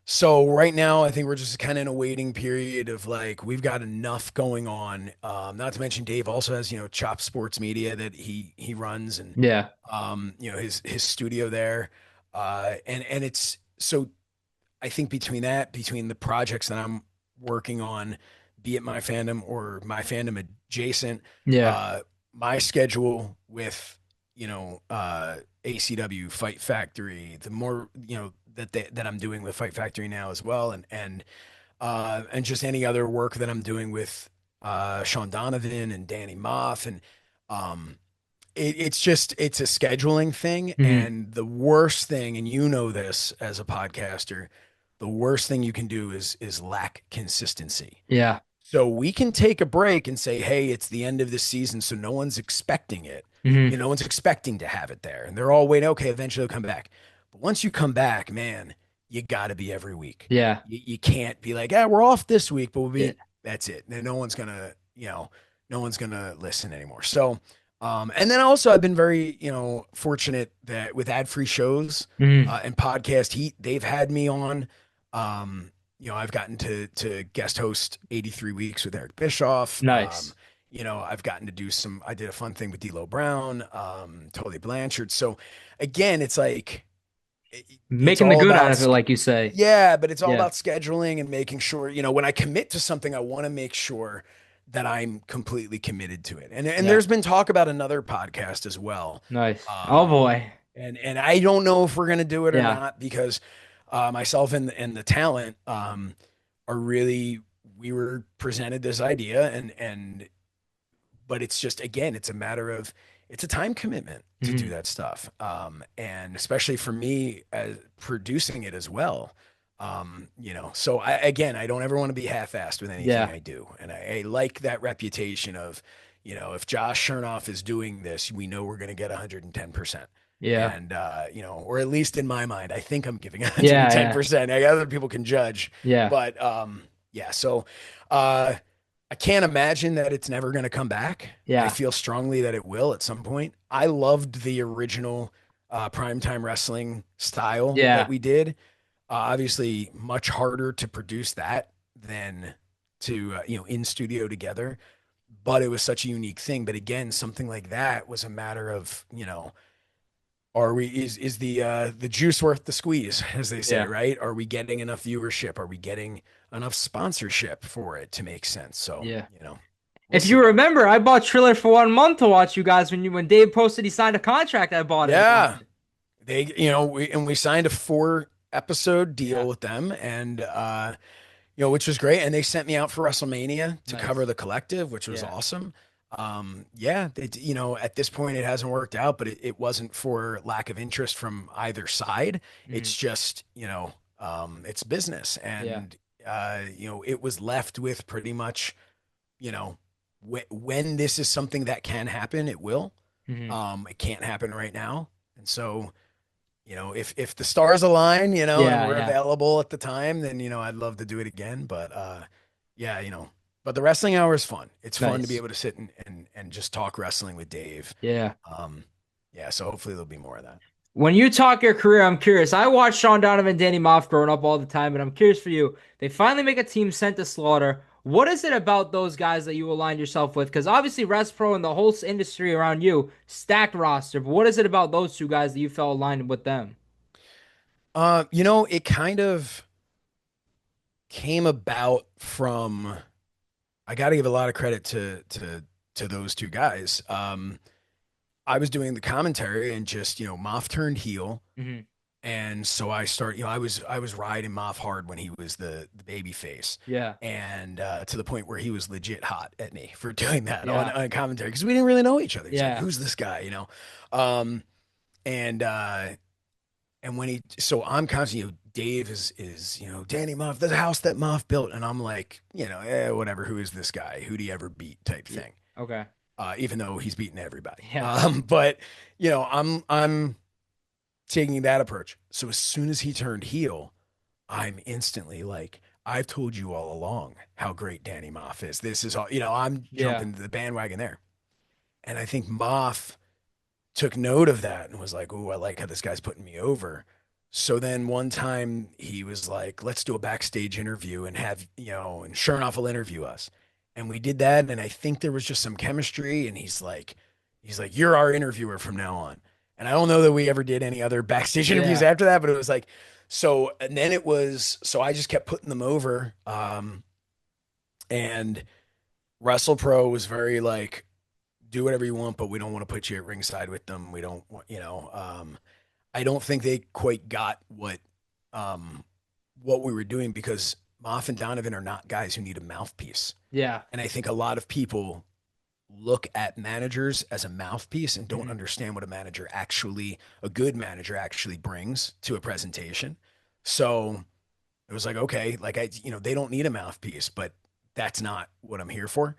A: So right now, I think we're just kind of in a waiting period of like, we've got enough going on. Not to mention Dave also has, Chop Sports Media that he runs and,
C: Yeah.
A: his studio there. And it's, so I think between the projects that I'm working on, be it my fandom or my fandom adjacent,
C: Yeah.
A: my schedule with, ACW Fight Factory, the more, that I'm doing with Fight Factory now as well. And just any other work that I'm doing with, Sean Donovan and Danny Maff. And, it's a scheduling thing.
C: Mhm.
A: And the worst thing, and this as a podcaster, the worst thing you can do is lack consistency.
C: Yeah.
A: So we can take a break and say, hey, it's the end of the season, so no one's expecting it.
C: Mhm.
A: No one's expecting to have it there. And they're all waiting, okay, eventually they'll come back. But once you come back, man, you got to be every week.
C: Yeah.
A: You can't be like, we're off this week, but
C: Yeah.
A: that's it. Then no one's gonna, no one's gonna listen anymore. So, and then also I've been very, fortunate that with ad-free shows
C: Mhm.
A: and podcast heat, they've had me on. I've gotten to guest host 83 Weeks with Eric Bischoff.
C: Nice.
A: I've gotten to do I did a fun thing with D'Lo Brown, Totally Blanchard. So again, it's like, it's
C: Making the
A: all
C: good
A: about
C: out of it, like you say.
A: yeah, but it's all
C: Yeah.
A: about scheduling and making sure, when I commit to something, I want to make sure that I'm completely committed to it. And
C: Yeah.
A: there's been talk about another podcast as well.
C: Nice. Oh boy.
A: And I don't know if we're going to do it or
C: Yeah.
A: not because myself and the talent are really, we were presented this idea but it's just, again, it's a matter of, it's a time commitment to do
C: Mhm.
A: that stuff. And especially for me as producing it as well. So I don't ever want to be half-assed with anything
C: Yeah.
A: I do. And I like that reputation of, if Josh Shernoff is doing this, we know we're going to get 110%.
C: Yeah.
A: And, or at least in my mind, I think I'm giving
C: Yeah,
A: 110%. Other people can judge,
C: Yeah.
A: but, yeah. So, I can't imagine that it's never going to come back. I
C: Yeah.
A: feel strongly that it will at some point. I loved the original primetime wrestling style that
C: Yeah.
A: we did. Obviously, much harder to produce that than to, in studio together. But it was such a unique thing. But again, something like that was a matter of, is the juice worth the squeeze, as they say,
C: Yeah.
A: right? Are we getting enough viewership? Are we getting enough sponsorship for it to make sense? So,
C: Yeah.
A: we'll
C: If you
A: see.
C: remember, I bought Triller for 1 month to watch you guys when Dave posted he signed a contract. I bought it and watched
A: Yeah.
C: it.
A: We signed a 4 episode deal
C: Yeah.
A: with them, and which was great. And they sent me out for WrestleMania to cover
C: Nice.
A: the collective, which was
C: Yeah.
A: awesome. Yeah, at this point it hasn't worked out, but it wasn't for lack of interest from either side.
C: Mhm.
A: It's just, it's business.
C: Yeah.
A: And, it was left with pretty much, you know, when this is something that can happen, it will.
C: Mhm.
A: It can't happen right now. And so, if the stars align, and
C: Yeah.
A: we're
C: Yeah.
A: available at the time, then, I'd love to do it again. But yeah, but the wrestling hour is fun. It's fun to be
C: Nice.
A: able to sit and just talk wrestling with Dave.
C: Yeah.
A: Yeah, so hopefully there'll be more of that.
C: When you talk your career, I'm curious. I watched Sean Donovan, Danny Maff growing up all the time, and I'm curious for you. They finally make a team sent to Slaughter. What is it about those guys that you aligned yourself with? Because obviously, Rest Pro and the whole industry around you, stacked roster. But what is it about those two guys that you felt aligned with them?
A: It kind of came about from I got to give a lot of credit to those two guys. I was doing the commentary and just, Moff turned heel.
C: Hmm.
A: And so I started, I was riding Moff hard when he was the baby face.
C: Yeah.
A: And to the point where he was legit hot at me for doing that
C: Yeah.
A: on commentary because we didn't really know each other. He's like,
C: Yeah.
A: who's this guy? Um, and so I'm constantly, Dave is, Danny Moff, the house that Moff built. And I'm like, whatever, who is this guy? Who do you ever beat type
C: Yeah.
A: thing?
C: Okay.
A: Even though he's beaten everybody.
C: Yeah.
A: But I'm taking that approach. So as soon as he turned heel, I'm instantly like, I've told you all along how great Danny Moff is. This is all, I'm
C: Yeah.
A: jumping the bandwagon there. And I think Moff took note of that and was like, oh, I like how this guy's putting me over. So then one time he was like, let's do a backstage interview and have, and Shernoff will interview us. And we did that. And I think there was just some chemistry. And he's like, you're our interviewer from now on. And I don't know that we ever did any other backstage interviews
C: Yeah.
A: after that, but it was like, so, and then so I just kept putting them over. And Wrestle Pro was very like, do whatever you want, but we don't want to put you at ringside with them. We don't want, I don't think they quite got what we were doing because Moff and Donovan are not guys who need a mouthpiece.
C: Yeah.
A: And I think a lot of people look at managers as a mouthpiece and don't
C: Mhm.
A: understand what a good manager actually brings to a presentation. So it was like, okay, like they don't need a mouthpiece, but that's not what I'm here for.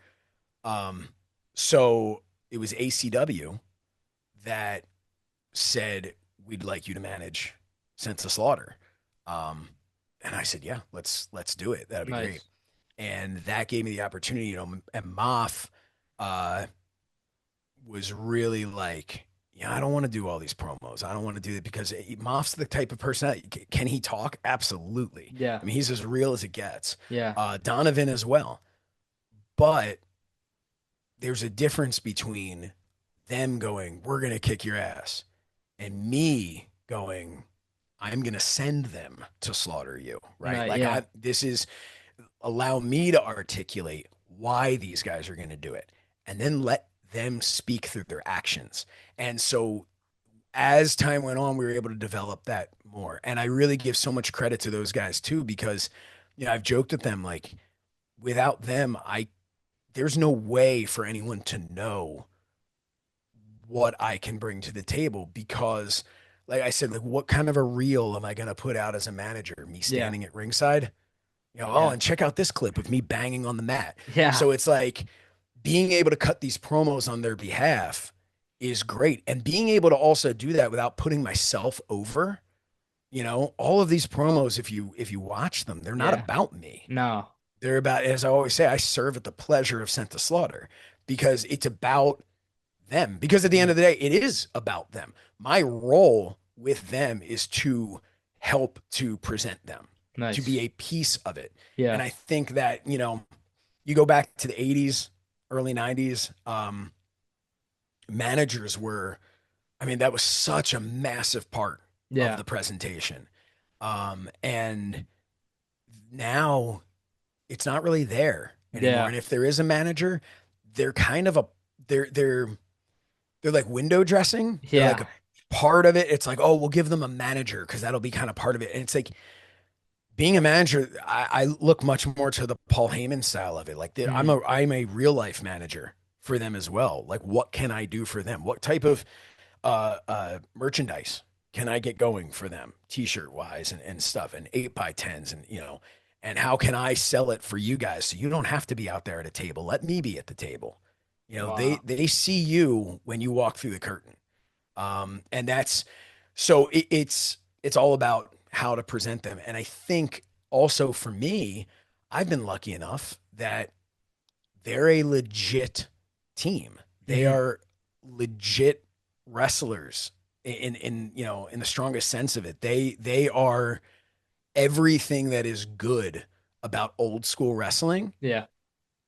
A: So it was ACW that said, we'd like you to manage Sense of Slaughter. And I said, yeah, let's do it. That'd be great.
C: Nice.
A: And that gave me the opportunity, and Moff was really like, yeah, I don't want to do all these promos. I don't want to do it because Moff's the type of person can he talk? Absolutely.
C: Yeah.
A: I mean, he's as real as it gets.
C: Yeah.
A: Donovan as well. But there's a difference between them going, we're going to kick your ass, and me going, I'm going to send them to slaughter you. Right. Like
C: Yeah.
A: this is allow me to articulate why these guys are going to do it and then let them speak through their actions. And so as time went on, we were able to develop that more. And I really give so much credit to those guys too, because, I've joked with them, like without them, there's no way for anyone to know what I can bring to the table because like I said, like what kind of a reel am I going to put out as a manager? Me standing at ringside? Oh, and check out this clip of me banging on the mat.
C: Yeah.
A: So it's like being able to cut these promos on their behalf is great. And being able to also do that without putting myself over, all of these promos, if you watch them, they're not about me.
C: No.
A: They're about, as I always say, I serve at the pleasure of Sent to Slaughter because it's about them. Because at the end
C: Mhm.
A: of the day, it is about them. My role with them is to help to present them, to be
C: Nice.
A: a piece of it. And
C: Yeah.
A: I think that, you go back to the 80s, early 90s, managers were, I mean, that was such a massive part of
C: Yeah.
A: the presentation. And now it's not really there anymore.
C: Yeah.
A: And if there is a manager, they're kind of a they're they're they're like window dressing. They're like
C: Yeah.
A: a part of it. It's like, oh, we'll give them a manager because that'll be kind of part of it. And it's like being a manager, I look much more to the Paul Heyman style of it. Like
C: Mhm.
A: I'm a real life manager for them as well. Like what can I do for them? What type of merchandise can I get going for them, t-shirt wise and stuff, and 8x10s, and and how can I sell it for you guys so you don't have to be out there at a table? Let me be at the table.
C: Wow.
A: They see you when you walk through the curtain, and that's so it's all about how to present them. And I think also for me, I've been lucky enough that they're a legit team. They
C: Mhm.
A: are legit wrestlers in the strongest sense of it. They are everything that is good about old school wrestling
C: Yeah.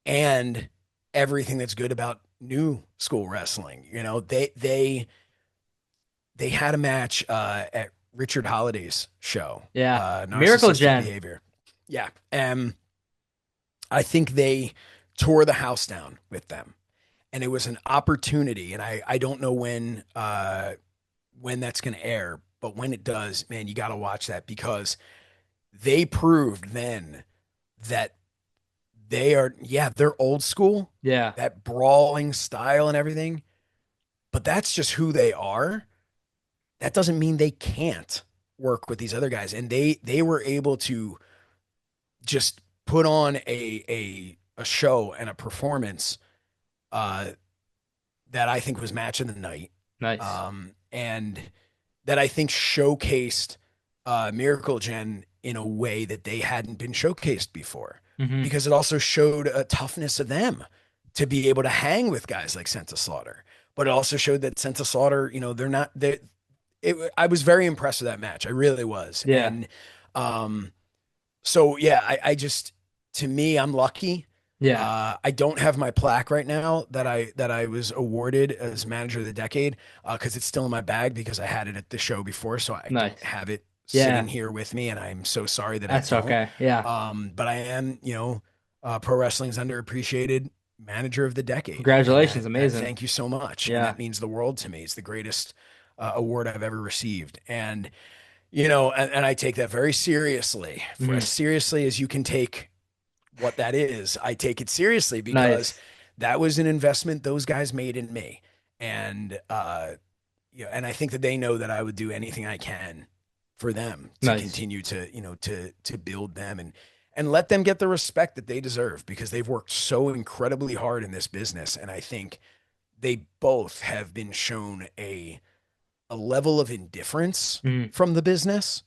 A: and everything that's good about new school wrestling. They had a match at Richard Holliday's show,
C: Yeah. Miracle
A: Narcissistic
C: Gen.
A: Behavior. Yeah. And I think they tore the house down with them. And it was an opportunity. And I don't know when that's going to air, but when it does, man, you got to watch that because they proved then that they're old school,
C: Yeah.
A: that brawling style and everything, but that's just who they are. That doesn't mean they can't work with these other guys. And they were able to just put on a show and a performance uh, that I think was match of the night,
C: Nice.
A: and that I think showcased Miracle Gen in a way that they hadn't been showcased before,
C: Mhm.
A: because it also showed a toughness of them to be able to hang with guys like Sense of Slaughter. But it also showed that Sense of Slaughter, they're not. I was very impressed with that match. I really was,
C: Yeah.
A: and um, so yeah, I just to me, I'm lucky.
C: Yeah.
A: I don't have my plaque right now that I was awarded as manager of the decade because it's still in my bag because I had it at the show before, so I don't
C: Nice.
A: have it sitting
C: Yeah.
A: here with me, and I'm so sorry that I
C: That's
A: don't.
C: okay. Yeah.
A: But I am, pro wrestling's underappreciated manager of the decade, and
C: Congratulations.
A: that
C: Amazing.
A: thank you so much, and
C: Yeah.
A: that means the world to me. It's the greatest award I've ever received, and and I take that very seriously, for as
C: Mhm.
A: seriously as you can take what that is. I take it seriously because
C: Nice.
A: that was an investment those guys made in me. And and I think that they know that I would do anything I can for them to
C: Nice.
A: continue to, to build them and let them get the respect that they deserve because they've worked so incredibly hard in this business. And I think they both have been shown a level of indifference
C: Mhm.
A: from the business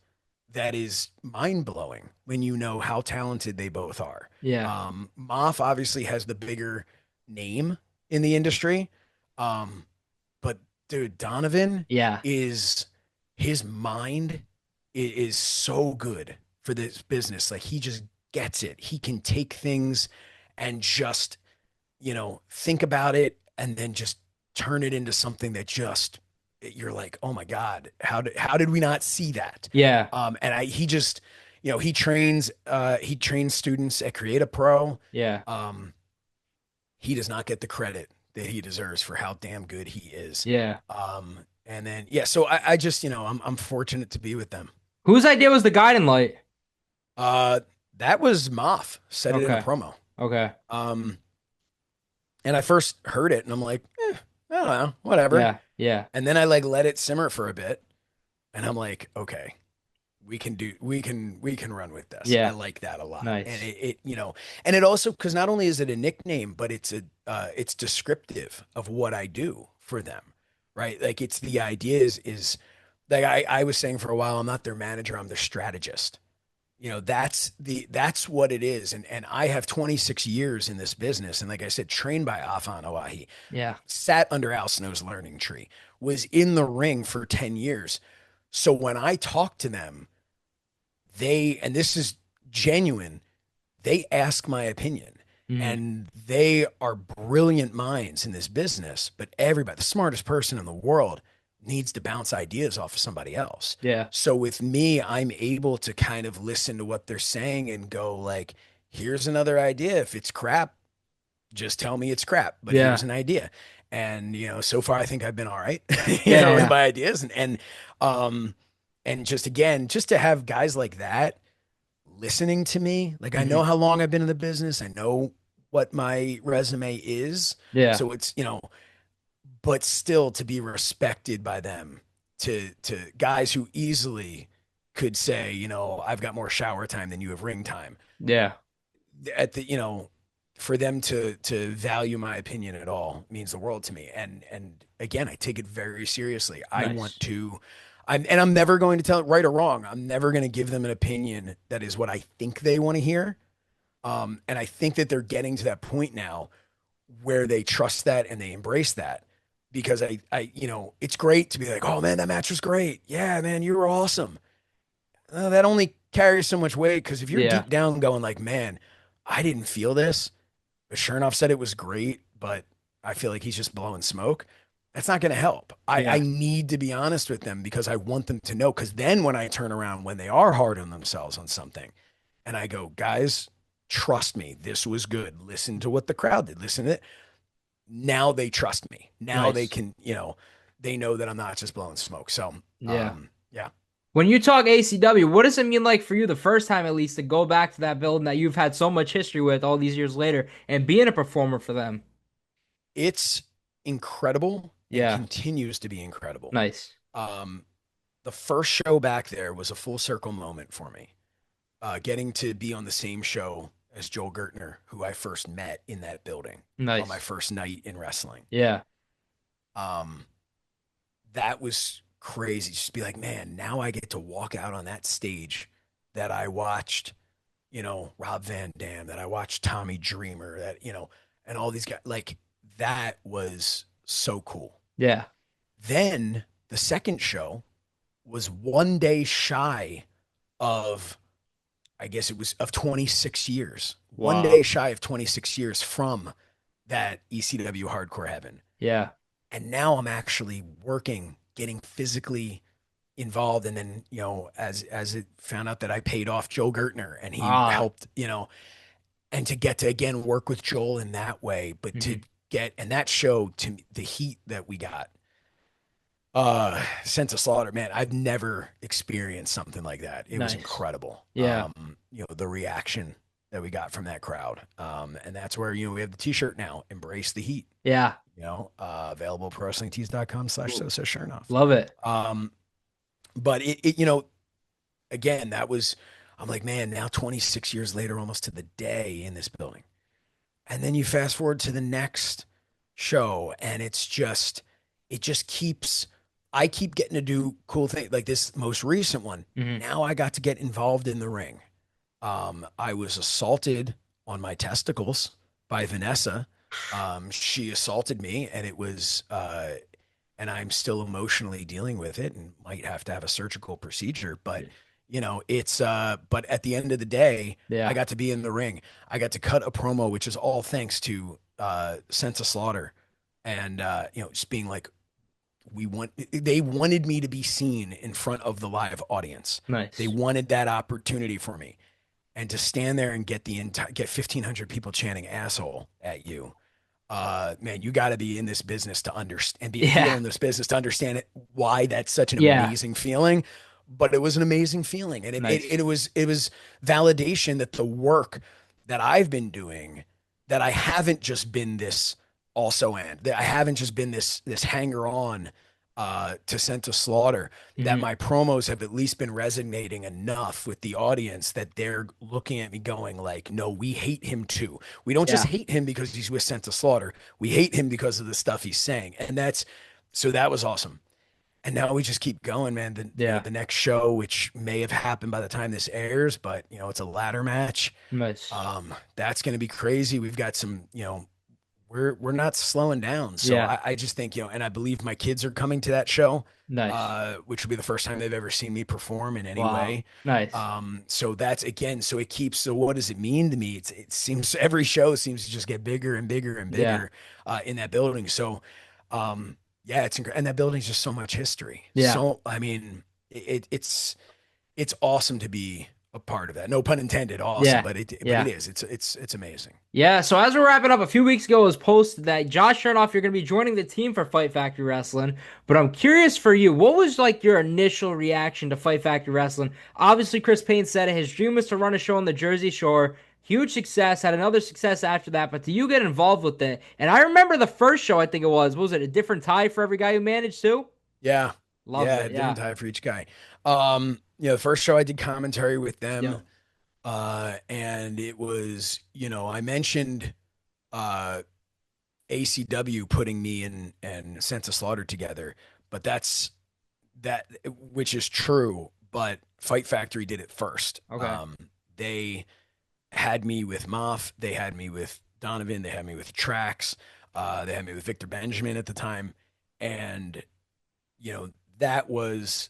A: that is mind blowing when you know how talented they both are.
C: Yeah.
A: Maff obviously has the bigger name in the industry. Um, but dude, Donovan
C: Yeah.
A: is his mind is so good for this business. Like he just gets it. He can take things and just, think about it and then just turn it into something that just you're like, oh my God, how did we not see that?
C: Yeah.
A: And he just, he trains students at Create a Pro.
C: Yeah.
A: Um, he does not get the credit that he deserves for how damn good he is.
C: Yeah.
A: And then yeah, so I just, I'm fortunate to be with them.
C: Whose idea was the guiding light?
A: Uh, that was Moff said it in a
C: Okay.
A: promo.
C: Okay.
A: Um, and I first heard it and I'm like, I don't know, whatever.
C: Yeah. Yeah.
A: And then I like let it simmer for a bit and I'm like, okay, we can run with this. I
C: Yeah.
A: like that a lot. And
C: Nice.
A: and it also, because not only is it a nickname, but it's descriptive of what I do for them, right? Like it's the idea is like I was saying for a while, I'm not their manager, I'm their strategist. that's what it is. And I have 26 years in this business. And like I said, trained by Afa the Wild,
C: Yeah.
A: sat under Al Snow's learning tree, was in the ring for 10 years. So when I talk to them, and this is genuine, they ask my opinion.
C: Mhm.
A: And they are brilliant minds in this business, but everybody, the smartest person in the world, needs to bounce ideas off of somebody else.
C: Yeah.
A: So with me, I'm able to kind of listen to what they're saying and go like, here's another idea. If it's crap, just tell me it's crap, but
C: Yeah.
A: here's an idea. And so far I think I've been all right,
C: Yeah.
A: with
C: Yeah.
A: my ideas um and just again, just to have guys like that listening to me, like I
C: Mhm.
A: know how long I've been in the business. I know what my resume is.
C: Yeah.
A: So it's, but still to be respected by them, to guys who easily could say, I've got more shower time than you have ring time.
C: Yeah.
A: At the, for them to value my opinion at all means the world to me. And again, I take it very seriously.
C: Nice.
A: I'm never going to tell it right or wrong. I'm never going to give them an opinion that is what I think they want to hear. And I think that they're getting to that point now where they trust that and they embrace that, because it's great to be like, oh man, that match was great. Yeah, man, you were awesome. That only carries so much weight, because if you're
C: Yeah.
A: deep down going like, man, I didn't feel this, but Shernoff said it was great, but I feel like he's just blowing smoke. That's not going to help. I
C: Yeah.
A: need to be honest with them, because I want them to know. Because then when I turn around, when they are hard on themselves on something, and I go, guys, trust me, this was good. Listen to what the crowd did. Listen to it. Now they trust me. Now they
C: Nice.
A: can, they know that I'm not just blowing smoke. So,
C: Yeah.
A: yeah.
C: When you talk ACW, what does it mean like for you the first time at least to go back to that building that you've had so much history with all these years later and being a performer for them?
A: It's incredible and
C: Yeah.
A: continues to be incredible.
C: Nice.
A: Um, the first show back there was a full circle moment for me. Getting to be on the same show as Joel Gertner, who I first met in that building on my
C: Nice.
A: first night in wrestling.
C: Yeah.
A: Um, that was crazy. Just be like, man, now I get to walk out on that stage that I watched, Rob Van Dam, that I watched Tommy Dreamer, that, and all these guys. Like, that was so cool.
C: Yeah.
A: Then the second show was one day shy of, I guess it was, of 26 years. One
C: Wow.
A: day shy of 26 years from that ECW Hardcore Heaven.
C: Yeah.
A: And now I'm actually working, getting physically involved. And then, as it found out that I paid off Joe Gertner, and he
C: Ah.
A: helped, and to get to again work with Joel in that way, but to
C: Mhm.
A: get, and that show, to me, the heat that we got, Sense of Slaughter, man, I've never experienced something like that. It was
C: Nice.
A: incredible.
C: Yeah.
A: The reaction that we got from that crowd. And that's where, we have the t-shirt now, Embrace the Heat,
C: Yeah.
A: available at prowrestlingtees.com/so says Shernoff.
C: Love it.
A: But again, that was, I'm like, man, now 26 years later, almost to the day, in this building. And then you fast forward to the next show, and it just keeps, I keep getting to do cool things like this most recent one.
C: Mhm.
A: Now I got to get involved in the ring. I was assaulted on my testicles by Vanessa. She assaulted me, and it was, and I'm still emotionally dealing with it, and might have to have a surgical procedure, but it's, but at the end of the day,
C: Yeah.
A: I got to be in the ring. I got to cut a promo, which is all thanks to, Sense of Slaughter. And, just being like, they wanted me to be seen in front of the live audience.
C: Nice.
A: They wanted that opportunity for me, and to stand there and get get 1,500 people chanting asshole at you. Man, you got to be in this business to understand, and be a heel in this business to understand why that's such an amazing feeling. But it was an amazing feeling. And it was validation that the work that I've been doing, that I haven't just been this that I haven't just been this hanger on to Sense of Slaughter, that my promos have at least been resonating enough with the audience that they're looking at me going like, no, we hate him too. We don't just hate him because he's with Sense of Slaughter. We hate him because of the stuff he's saying. And so that was awesome. And now we just keep going, man.
C: Yeah.
A: The next show, which may have happened by the time this airs, but it's a ladder match.
C: Nice.
A: That's going to be crazy. We've got some, we're not slowing down. So
C: Yeah.
A: I just think, and I believe my kids are coming to that show,
C: Nice.
A: which will be the first time they've ever seen me perform in any
C: Wow.
A: way.
C: Nice.
A: So that's again, so it keeps, so what does it mean to me? It seems every show seems to just get bigger and bigger and
C: Yeah.
A: bigger, in that building. So, yeah, it's incredible. And that building's just so much history.
C: Yeah.
A: So, I mean, it's awesome to be a part of that. No pun intended, awesome,
C: Yeah.
A: but
C: Yeah.
A: it is. It's amazing.
C: Yeah, so as we're wrapping up, a few weeks ago it was posted that Josh Shernoff, you're going to be joining the team for Fight Factory Wrestling. But I'm curious for you, what was like your initial reaction to Fight Factory Wrestling? Obviously, Chris Payne said it, his dream was to run a show on the Jersey Shore. Huge success, had another success after that. But do you get involved with it? And I remember the first show, I think it was. What was it, a different tie for every guy who managed too?
A: Yeah.
C: Loved
A: Yeah,
C: it.
A: different
C: Yeah.
A: time for each guy. The first show I did commentary with them.
C: Yeah.
A: And it was, I mentioned ACW putting me and Sense of Slaughter together, but that which is true, but Fight Factory did it first.
C: Okay.
A: They had me with Maff, they had me with Donovan, they had me with Trax, they had me with Victor Benjamin at the time, and that was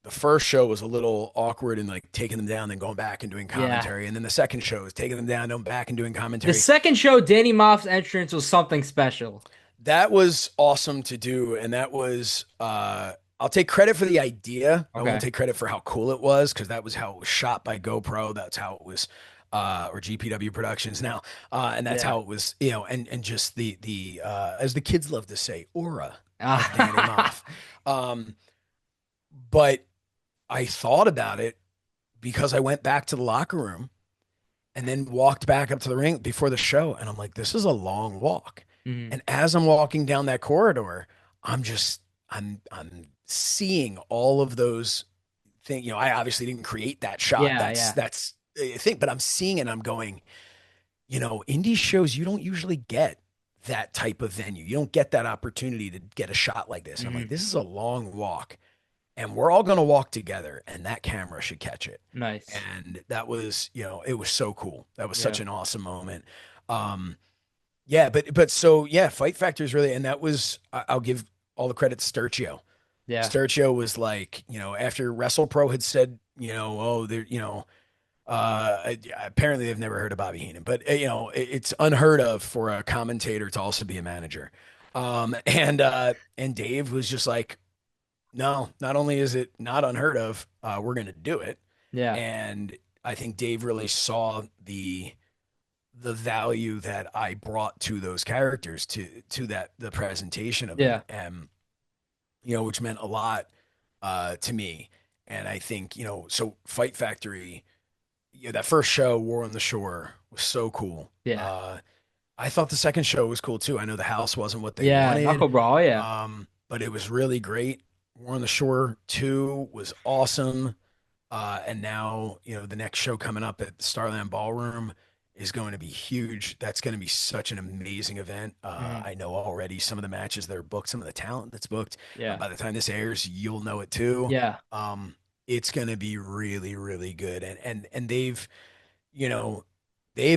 A: the first show was a little awkward and like taking them down, then going back and doing commentary. And then the second show is taking them down, going back and doing commentary.
C: The second show, Danny Moff's entrance was something special.
A: That was awesome to do. And that was, I'll take credit for the idea. I won't take credit for how cool it was, because that was how it was shot by GoPro. That's how it was, or GPW Productions now. And that's how it was, and just the as the kids love to say, aura of Danny Moff. But I thought about it because I went back to the locker room and then walked back up to the ring before the show. And I'm like, this is a long walk.
C: Mhm.
A: And as I'm walking down that corridor, I'm seeing all of those things. I obviously didn't create that shot. That's a thing, but I'm seeing it and I'm going, indie shows, you don't usually get that type of venue. You don't get that opportunity to get a shot like this. And I'm like, this is a long walk. And we're all going to walk together, and that camera should catch it.
C: Nice.
A: And that was, it was so cool. That was such an awesome moment. Fight Factor is really, and that was, I'll give all the credit to Sturchio.
C: Yeah.
A: Sturchio was like, after WrestlePro had said, apparently they've never heard of Bobby Heenan, but it's unheard of for a commentator to also be a manager. And Dave was just like, no, not only is it not unheard of, we're going to do it.
C: Yeah.
A: And I think Dave really saw the value that I brought to those characters, to the presentation of them, and, which meant a lot to me. And I think, so Fight Factory, that first show, War on the Shore, was so cool.
C: Yeah.
A: I thought the second show was cool too. I know the house wasn't what they wanted.
C: Knuckle Brawl, yeah.
A: But it was really great. War on the Shore 2 was awesome. And now, the next show coming up at Starland Ballroom is going to be huge. That's going to be such an amazing event. I know already some of the matches that are booked, some of the talent that's booked.
C: Yeah.
A: By the time this airs, you'll know it too.
C: Yeah.
A: It's going to be really, really good. And they've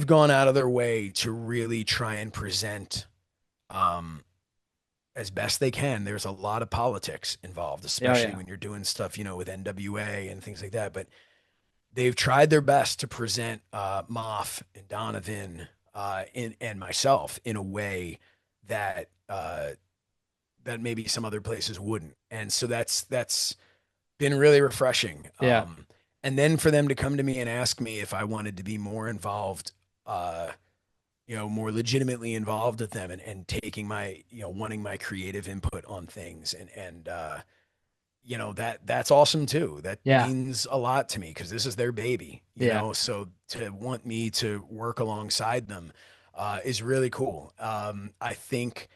A: gone out of their way to really try and present, as best they can. There's a lot of politics involved, especially when you're doing stuff, with NWA and things like that. But they've tried their best to present Maff and Donovan and myself in a way that that maybe some other places wouldn't. And so that's been really refreshing.
C: Yeah.
A: And then for them to come to me and ask me if I wanted to be more involved, more legitimately involved with them, and taking my, wanting my creative input on things, and that's awesome too. That means a lot to me, because this is their baby, you know, so to want me to work alongside them is really cool. I think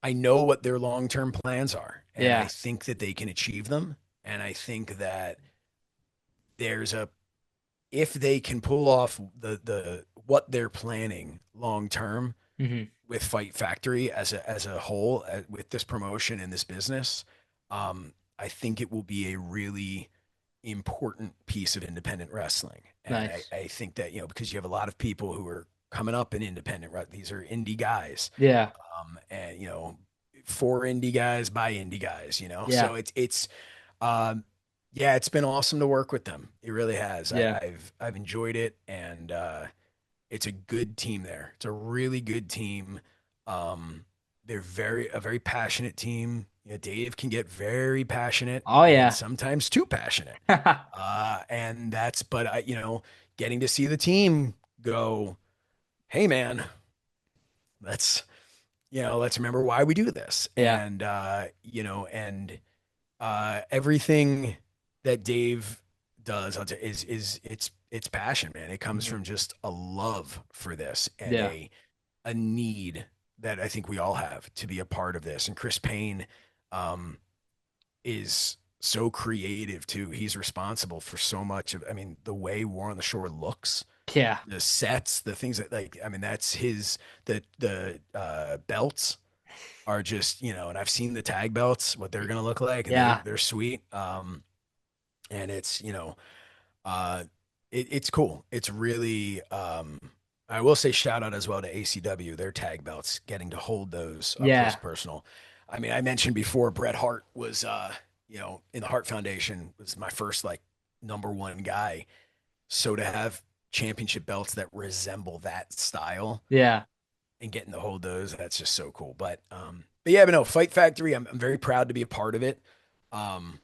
A: I know what their long-term plans are, and I think that they can achieve them. And I think that if they can pull off the what they're planning long term with Fight Factory as a whole, with this promotion and this business, I I think it will be a really important piece of independent wrestling. And
C: Nice.
A: I think that, because you have a lot of people who are coming up in independent, right? These are indie guys.
C: Yeah.
A: And, for indie guys by indie guys,
C: Yeah.
A: so um, yeah, it's been awesome to work with them. It really has.
C: Yeah.
A: I've enjoyed it, and it's a good team there. It's a really good team. Um, they're a very passionate team. Dave can get very passionate
C: Oh
A: and
C: yeah.
A: sometimes too passionate. But getting to see the team go, hey man, let's, let's remember why we do this.
C: Yeah.
A: Everything that Dave does it's passion, man. It comes
C: Mhm.
A: from just a love for this and
C: Yeah.
A: a need that I think we all have to be a part of this. And Chris Payne um, is so creative too. He's responsible for so much of, I mean, the way War on the Shore looks,
C: Yeah.
A: the sets, the things that, like, I mean, that's his, the belts are just, and I've seen the tag belts, what they're going to look like, and
C: Yeah.
A: they're sweet. And it's, uh, it's cool. It's really, I will say shout out as well to ACW, their tag belts, getting to hold those up close
C: Yeah.
A: and personal. I mean, I mentioned before, Bret Hart was, in the Hart Foundation was my first like number one guy. So to have championship belts that resemble that style
C: Yeah.
A: and getting to hold those, that's just so cool. But yeah, but no, Fight Factory, I'm very proud to be a part of it. Um,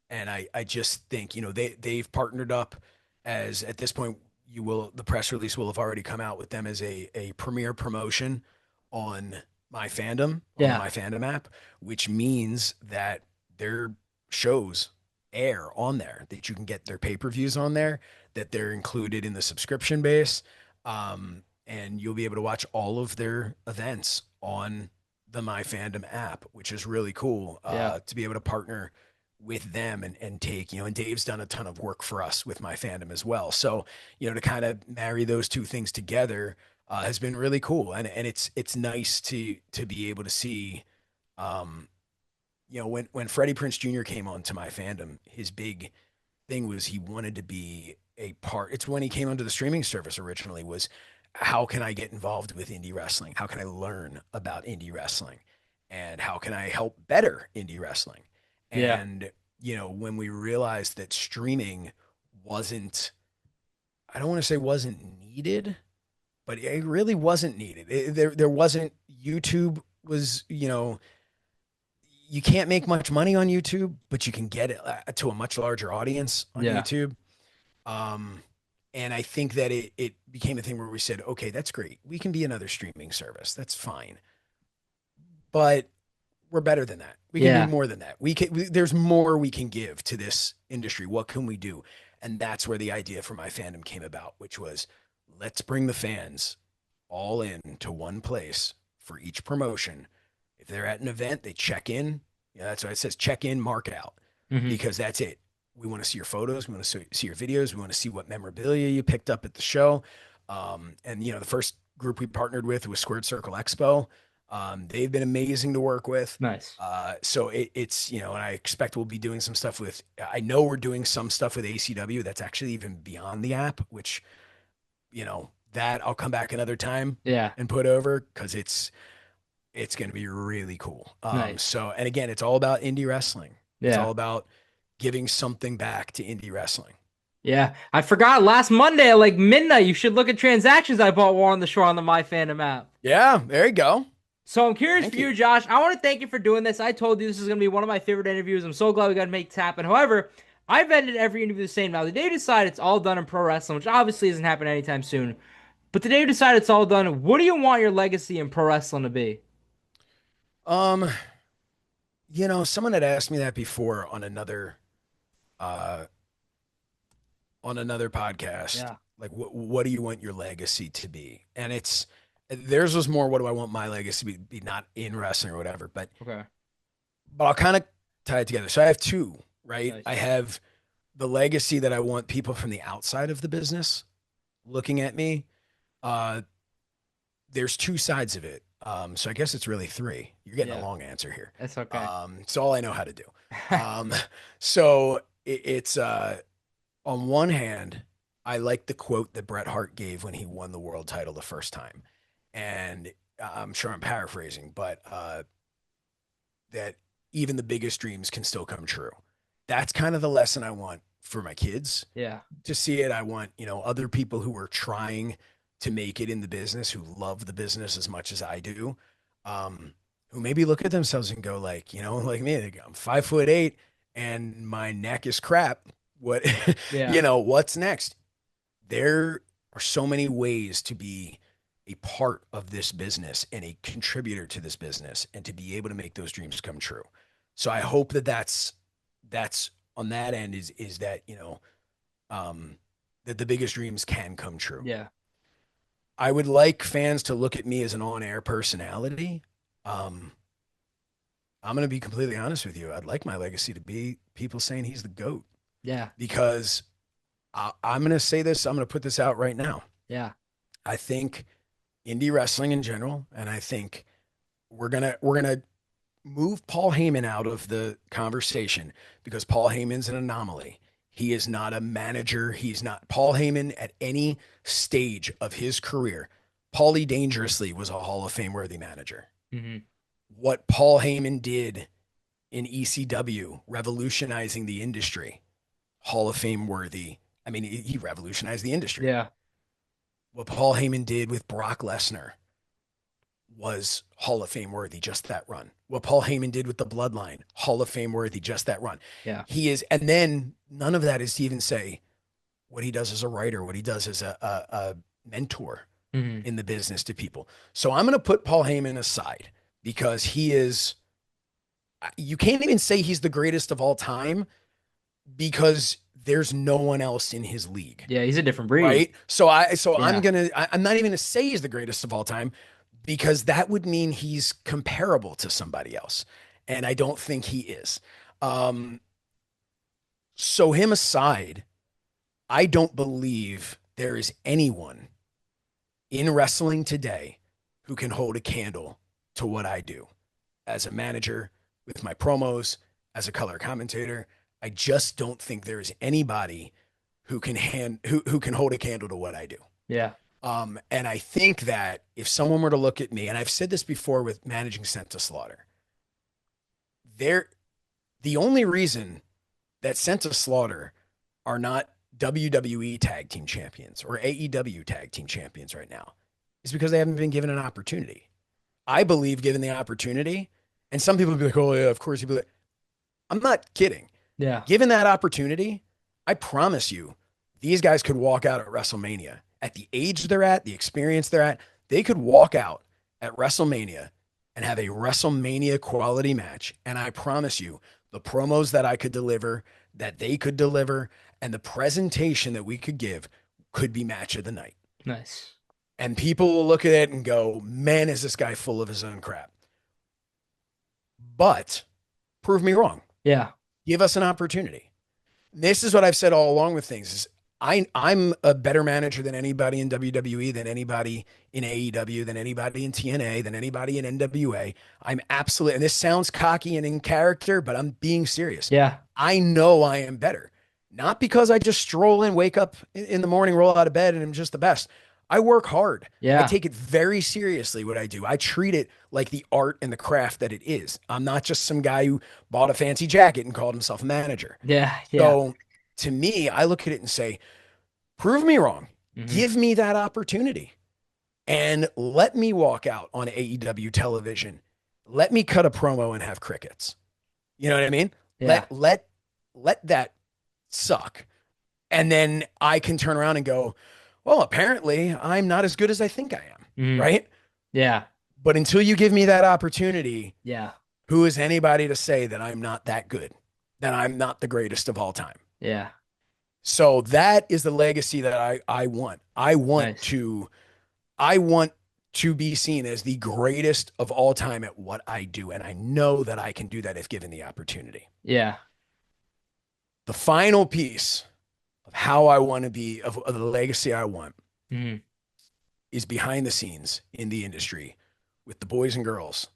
A: and I just think, they've partnered up as at this point, the press release will have already come out with them as a premier promotion on on the
C: Yeah.
A: My Fandom app, which means that their shows air on there, that you can get their pay-per-views on there, that they're included in the subscription base. And you'll be able to watch all of their events on the My Fandom app, which is really cool
C: Yeah.
A: to be able to partner with them and take, and Dave's done a ton of work for us with My Fandom as well. So, to kind of marry those two things together has been really cool. And it's nice to be able to see, um, when Freddie Prince Jr. came on to My Fandom, his big thing was he wanted to be a part. It's when he came onto the streaming service originally was, how can I get involved with indie wrestling? How can I learn about indie wrestling? And how can I help better indie wrestling?
C: Yeah.
A: And, when we realized that streaming wasn't, I don't want to say wasn't needed, but it really wasn't needed. There wasn't, YouTube was, you can't make much money on YouTube, but you can get it to a much larger audience on
C: Yeah.
A: YouTube. Um, and I think that it became a thing where we said, okay, that's great. We can be another streaming service. That's fine. But we're better than that. We can do
C: Yeah.
A: more than that. There's more we can give to this industry. What can we do? And that's where the idea for My Fandom came about, which was, let's bring the fans all in to one place for each promotion. If they're at an event, they check in. Yeah, that's why it says check in, mark out,
C: Hmm.
A: because that's it. We want to see your photos. We want to see your videos. We want to see what memorabilia you picked up at the show. And the first group we partnered with was Squared Circle Expo. They've been amazing to work with.
C: Nice.
A: So it's, and I expect we'll be doing some stuff I know we're doing some stuff with ACW that's actually even beyond the app, which, that I'll come back another time
C: Yeah.
A: and put over, because it's going to be really cool.
C: Nice.
A: And again, it's all about indie wrestling. It's
C: Yeah.
A: all about giving something back to indie wrestling.
C: Yeah. I forgot last Monday at like midnight, you should look at transactions I bought War on the Shore on the My Fandom app.
A: Yeah, there you go.
C: So I'm curious
A: Thank
C: for
A: you.
C: you, Josh. I want to thank you for doing this. I told you this is going to be one of my favorite interviews. I'm so glad we got to make this happen. However, I've ended every interview the same. Now, the day you decide it's all done in pro wrestling, which obviously isn't happening anytime soon, but the day you decide it's all done, what do you want your legacy in pro wrestling to be?
A: Um, someone had asked me that before uh on another podcast.
C: Yeah.
A: Like, what do you want your legacy to be? And theirs was more, what do I want my legacy to be, not in wrestling or whatever,
C: Okay.
A: but I'll kind of tie it together. So I have two, right?
C: Nice.
A: I have the legacy that I want people from the outside of the business looking at me. Uh, there's two sides of it. So I guess it's really three. You're getting a
C: Yeah,
A: long answer here.
C: that's okay.
A: It's all I know how to do. So it's on one hand, I like the quote that Bret Hart gave when he won the world title the first time. And I'm sure I'm paraphrasing, but that even the biggest dreams can still come true. That's kind of the lesson I want for my kids
C: Yeah,
A: to see it. I want, other people who are trying to make it in the business, who love the business as much as I do, who maybe look at themselves and go like, like me, I'm 5'8" and my neck is crap. What,
C: yeah,
A: what's next? There are so many ways to be a part of this business and a contributor to this business and to be able to make those dreams come true. So I hope that that's on that end is that, that the biggest dreams can come true.
C: yeah,
A: I would like fans to look at me as an on-air personality. Um, I'm going to be completely honest with you. I'd like my legacy to be people saying he's the GOAT
C: yeah,
A: because I'm going to say this. I'm going to put this out right now.
C: yeah,
A: I think indie wrestling in general, and I think we're gonna move Paul Heyman out of the conversation because Paul Heyman's an anomaly. He is not a manager. He's not Paul Heyman at any stage of his career. Paulie Dangerously was a Hall of Fame worthy manager.
C: hmm
A: What Paul Heyman did in ECW, revolutionizing the industry, Hall of Fame worthy. I mean, he revolutionized the industry.
C: yeah,
A: What Paul Heyman did with Brock Lesnar was Hall of Fame worthy, just that run. What Paul Heyman did with the Bloodline, Hall of Fame worthy, just that run.
C: yeah,
A: He is, and then none of that is to even say what he does as a writer, what he does as a mentor
C: hmm
A: in the business to people. So I'm going to put Paul Heyman aside because he is, you can't even say he's the greatest of all time because there's no one else in his league.
C: yeah. He's a different breed.
A: Right. So
C: Yeah,
A: I'm not even going to say he's the greatest of all time because that would mean he's comparable to somebody else. And I don't think he is. Um, so him aside, I don't believe there is anyone in wrestling today who can hold a candle to what I do as a manager with my promos, as a color commentator. I just don't think there is anybody who can who can hold a candle to what I do.
C: yeah,
A: And I think that if someone were to look at me, and I've said this before with managing Sent to Slaughter, the only reason that Sent to Slaughter are not WWE tag team champions or AEW tag team champions right now is because they haven't been given an opportunity. I believe given the opportunity, and some people will be like, oh yeah, of course. Like, I'm not kidding.
C: yeah,
A: Given that opportunity, I promise you, these guys could walk out at WrestleMania at the age they're at, the experience they're at. They could walk out at WrestleMania and have a WrestleMania quality match. And I promise you, the promos that I could deliver, that they could deliver, and the presentation that we could give could be match of the night.
C: nice.
A: And people will look at it and go, man, is this guy full of his own crap? But prove me wrong.
C: Yeah,
A: Give us an opportunity. This is what I've said all along with things is I'm a better manager than anybody in WWE, than anybody in AEW, than anybody in TNA, than anybody in NWA. I'm absolutely, and this sounds cocky and in character, but I'm being serious.
C: yeah,
A: I know I am better. Not because I just stroll in, wake up in the morning, roll out of bed, and I'm just the best. I work hard. I
C: yeah,
A: take it very seriously what I do. I treat it like the art and the craft that it is. I'm not just some guy who bought a fancy jacket and called himself a manager.
C: yeah, yeah.
A: So to me, I look at it and say, prove me wrong.
C: hmm
A: Give me that opportunity and let me walk out on AEW television. Let me cut a promo and have crickets. You know what I mean?
C: Yeah,
A: Let that suck. And then I can turn around and go, well, apparently I'm not as good as I think I am.
C: mhm,
A: Right.
C: yeah,
A: But until you give me that opportunity,
C: yeah,
A: who is anybody to say that I'm not that good, that I'm not the greatest of all time?
C: yeah.
A: So that is the legacy that I want.
C: Nice.
A: I want to be seen as the greatest of all time at what I do. And I know that I can do that if given the opportunity.
C: Yeah,
A: The final piece of how I want to be, of the legacy I want,
C: hmm
A: is behind the scenes in the industry with the boys and girls,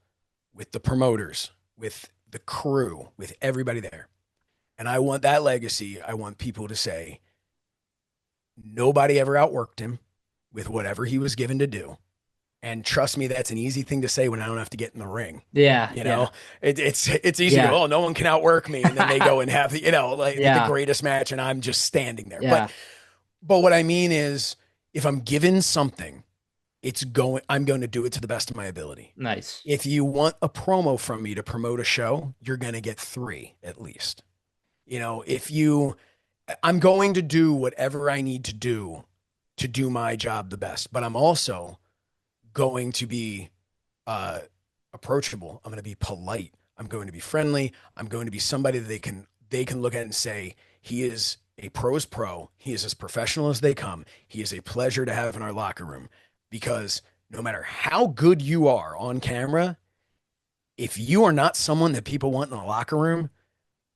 A: with the promoters, with the crew, with everybody there. And I want that legacy. I want people to say, nobody ever outworked him with whatever he was given to do. And trust me, that's an easy thing to say when I don't have to get in the ring.
C: Yeah.
A: You know, it's easy to go, oh, no one can outwork me. And then they go and have the, the greatest match and I'm just standing there.
C: Yeah.
A: But what I mean is, if I'm given something, I'm going to do it to the best of my ability.
C: Nice.
A: If you want a promo from me to promote a show, you're going to get 3 at least. I'm going to do whatever I need to do my job the best, but I'm also going to be approachable. I'm going to be polite. I'm going to be friendly. I'm going to be somebody that they can look at and say, he is a pro's pro. He is as professional as they come. He is a pleasure to have in our locker room, because no matter how good you are on camera, if you are not someone that people want in the locker room,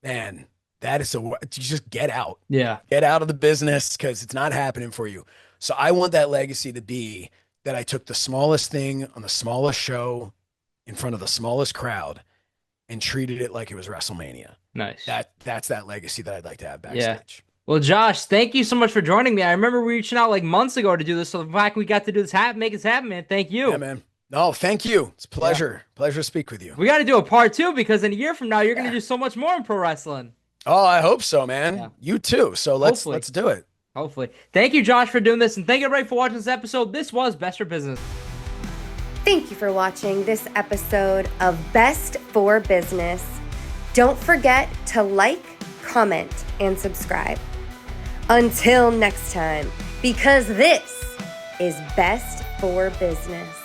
A: man, you just get out.
C: Yeah.
A: Get out of the business, because it's not happening for you. So I want that legacy to be that I took the smallest thing on the smallest show in front of the smallest crowd and treated it like it was WrestleMania.
C: Nice.
A: That's that legacy that I'd like to have backstage.
C: Yeah. Well, Josh, thank you so much for joining me. I remember reaching out like months ago to do this. So the fact we got to do this make this happen, man. Thank you.
A: Yeah, man. No, thank you. It's a pleasure. Yeah. Pleasure to speak with you.
C: We got to do a part 2, because in a year from now, you're going to do so much more in pro wrestling.
A: Oh, I hope so, man.
C: Yeah.
A: You too. So let's do it.
C: Hopefully. Thank you, Josh, for doing this. And thank you, everybody, for watching this episode. This was Best for Business.
D: Thank you for watching this episode of Best for Business. Don't forget to like, comment, and subscribe. Until next time, because this is Best for Business.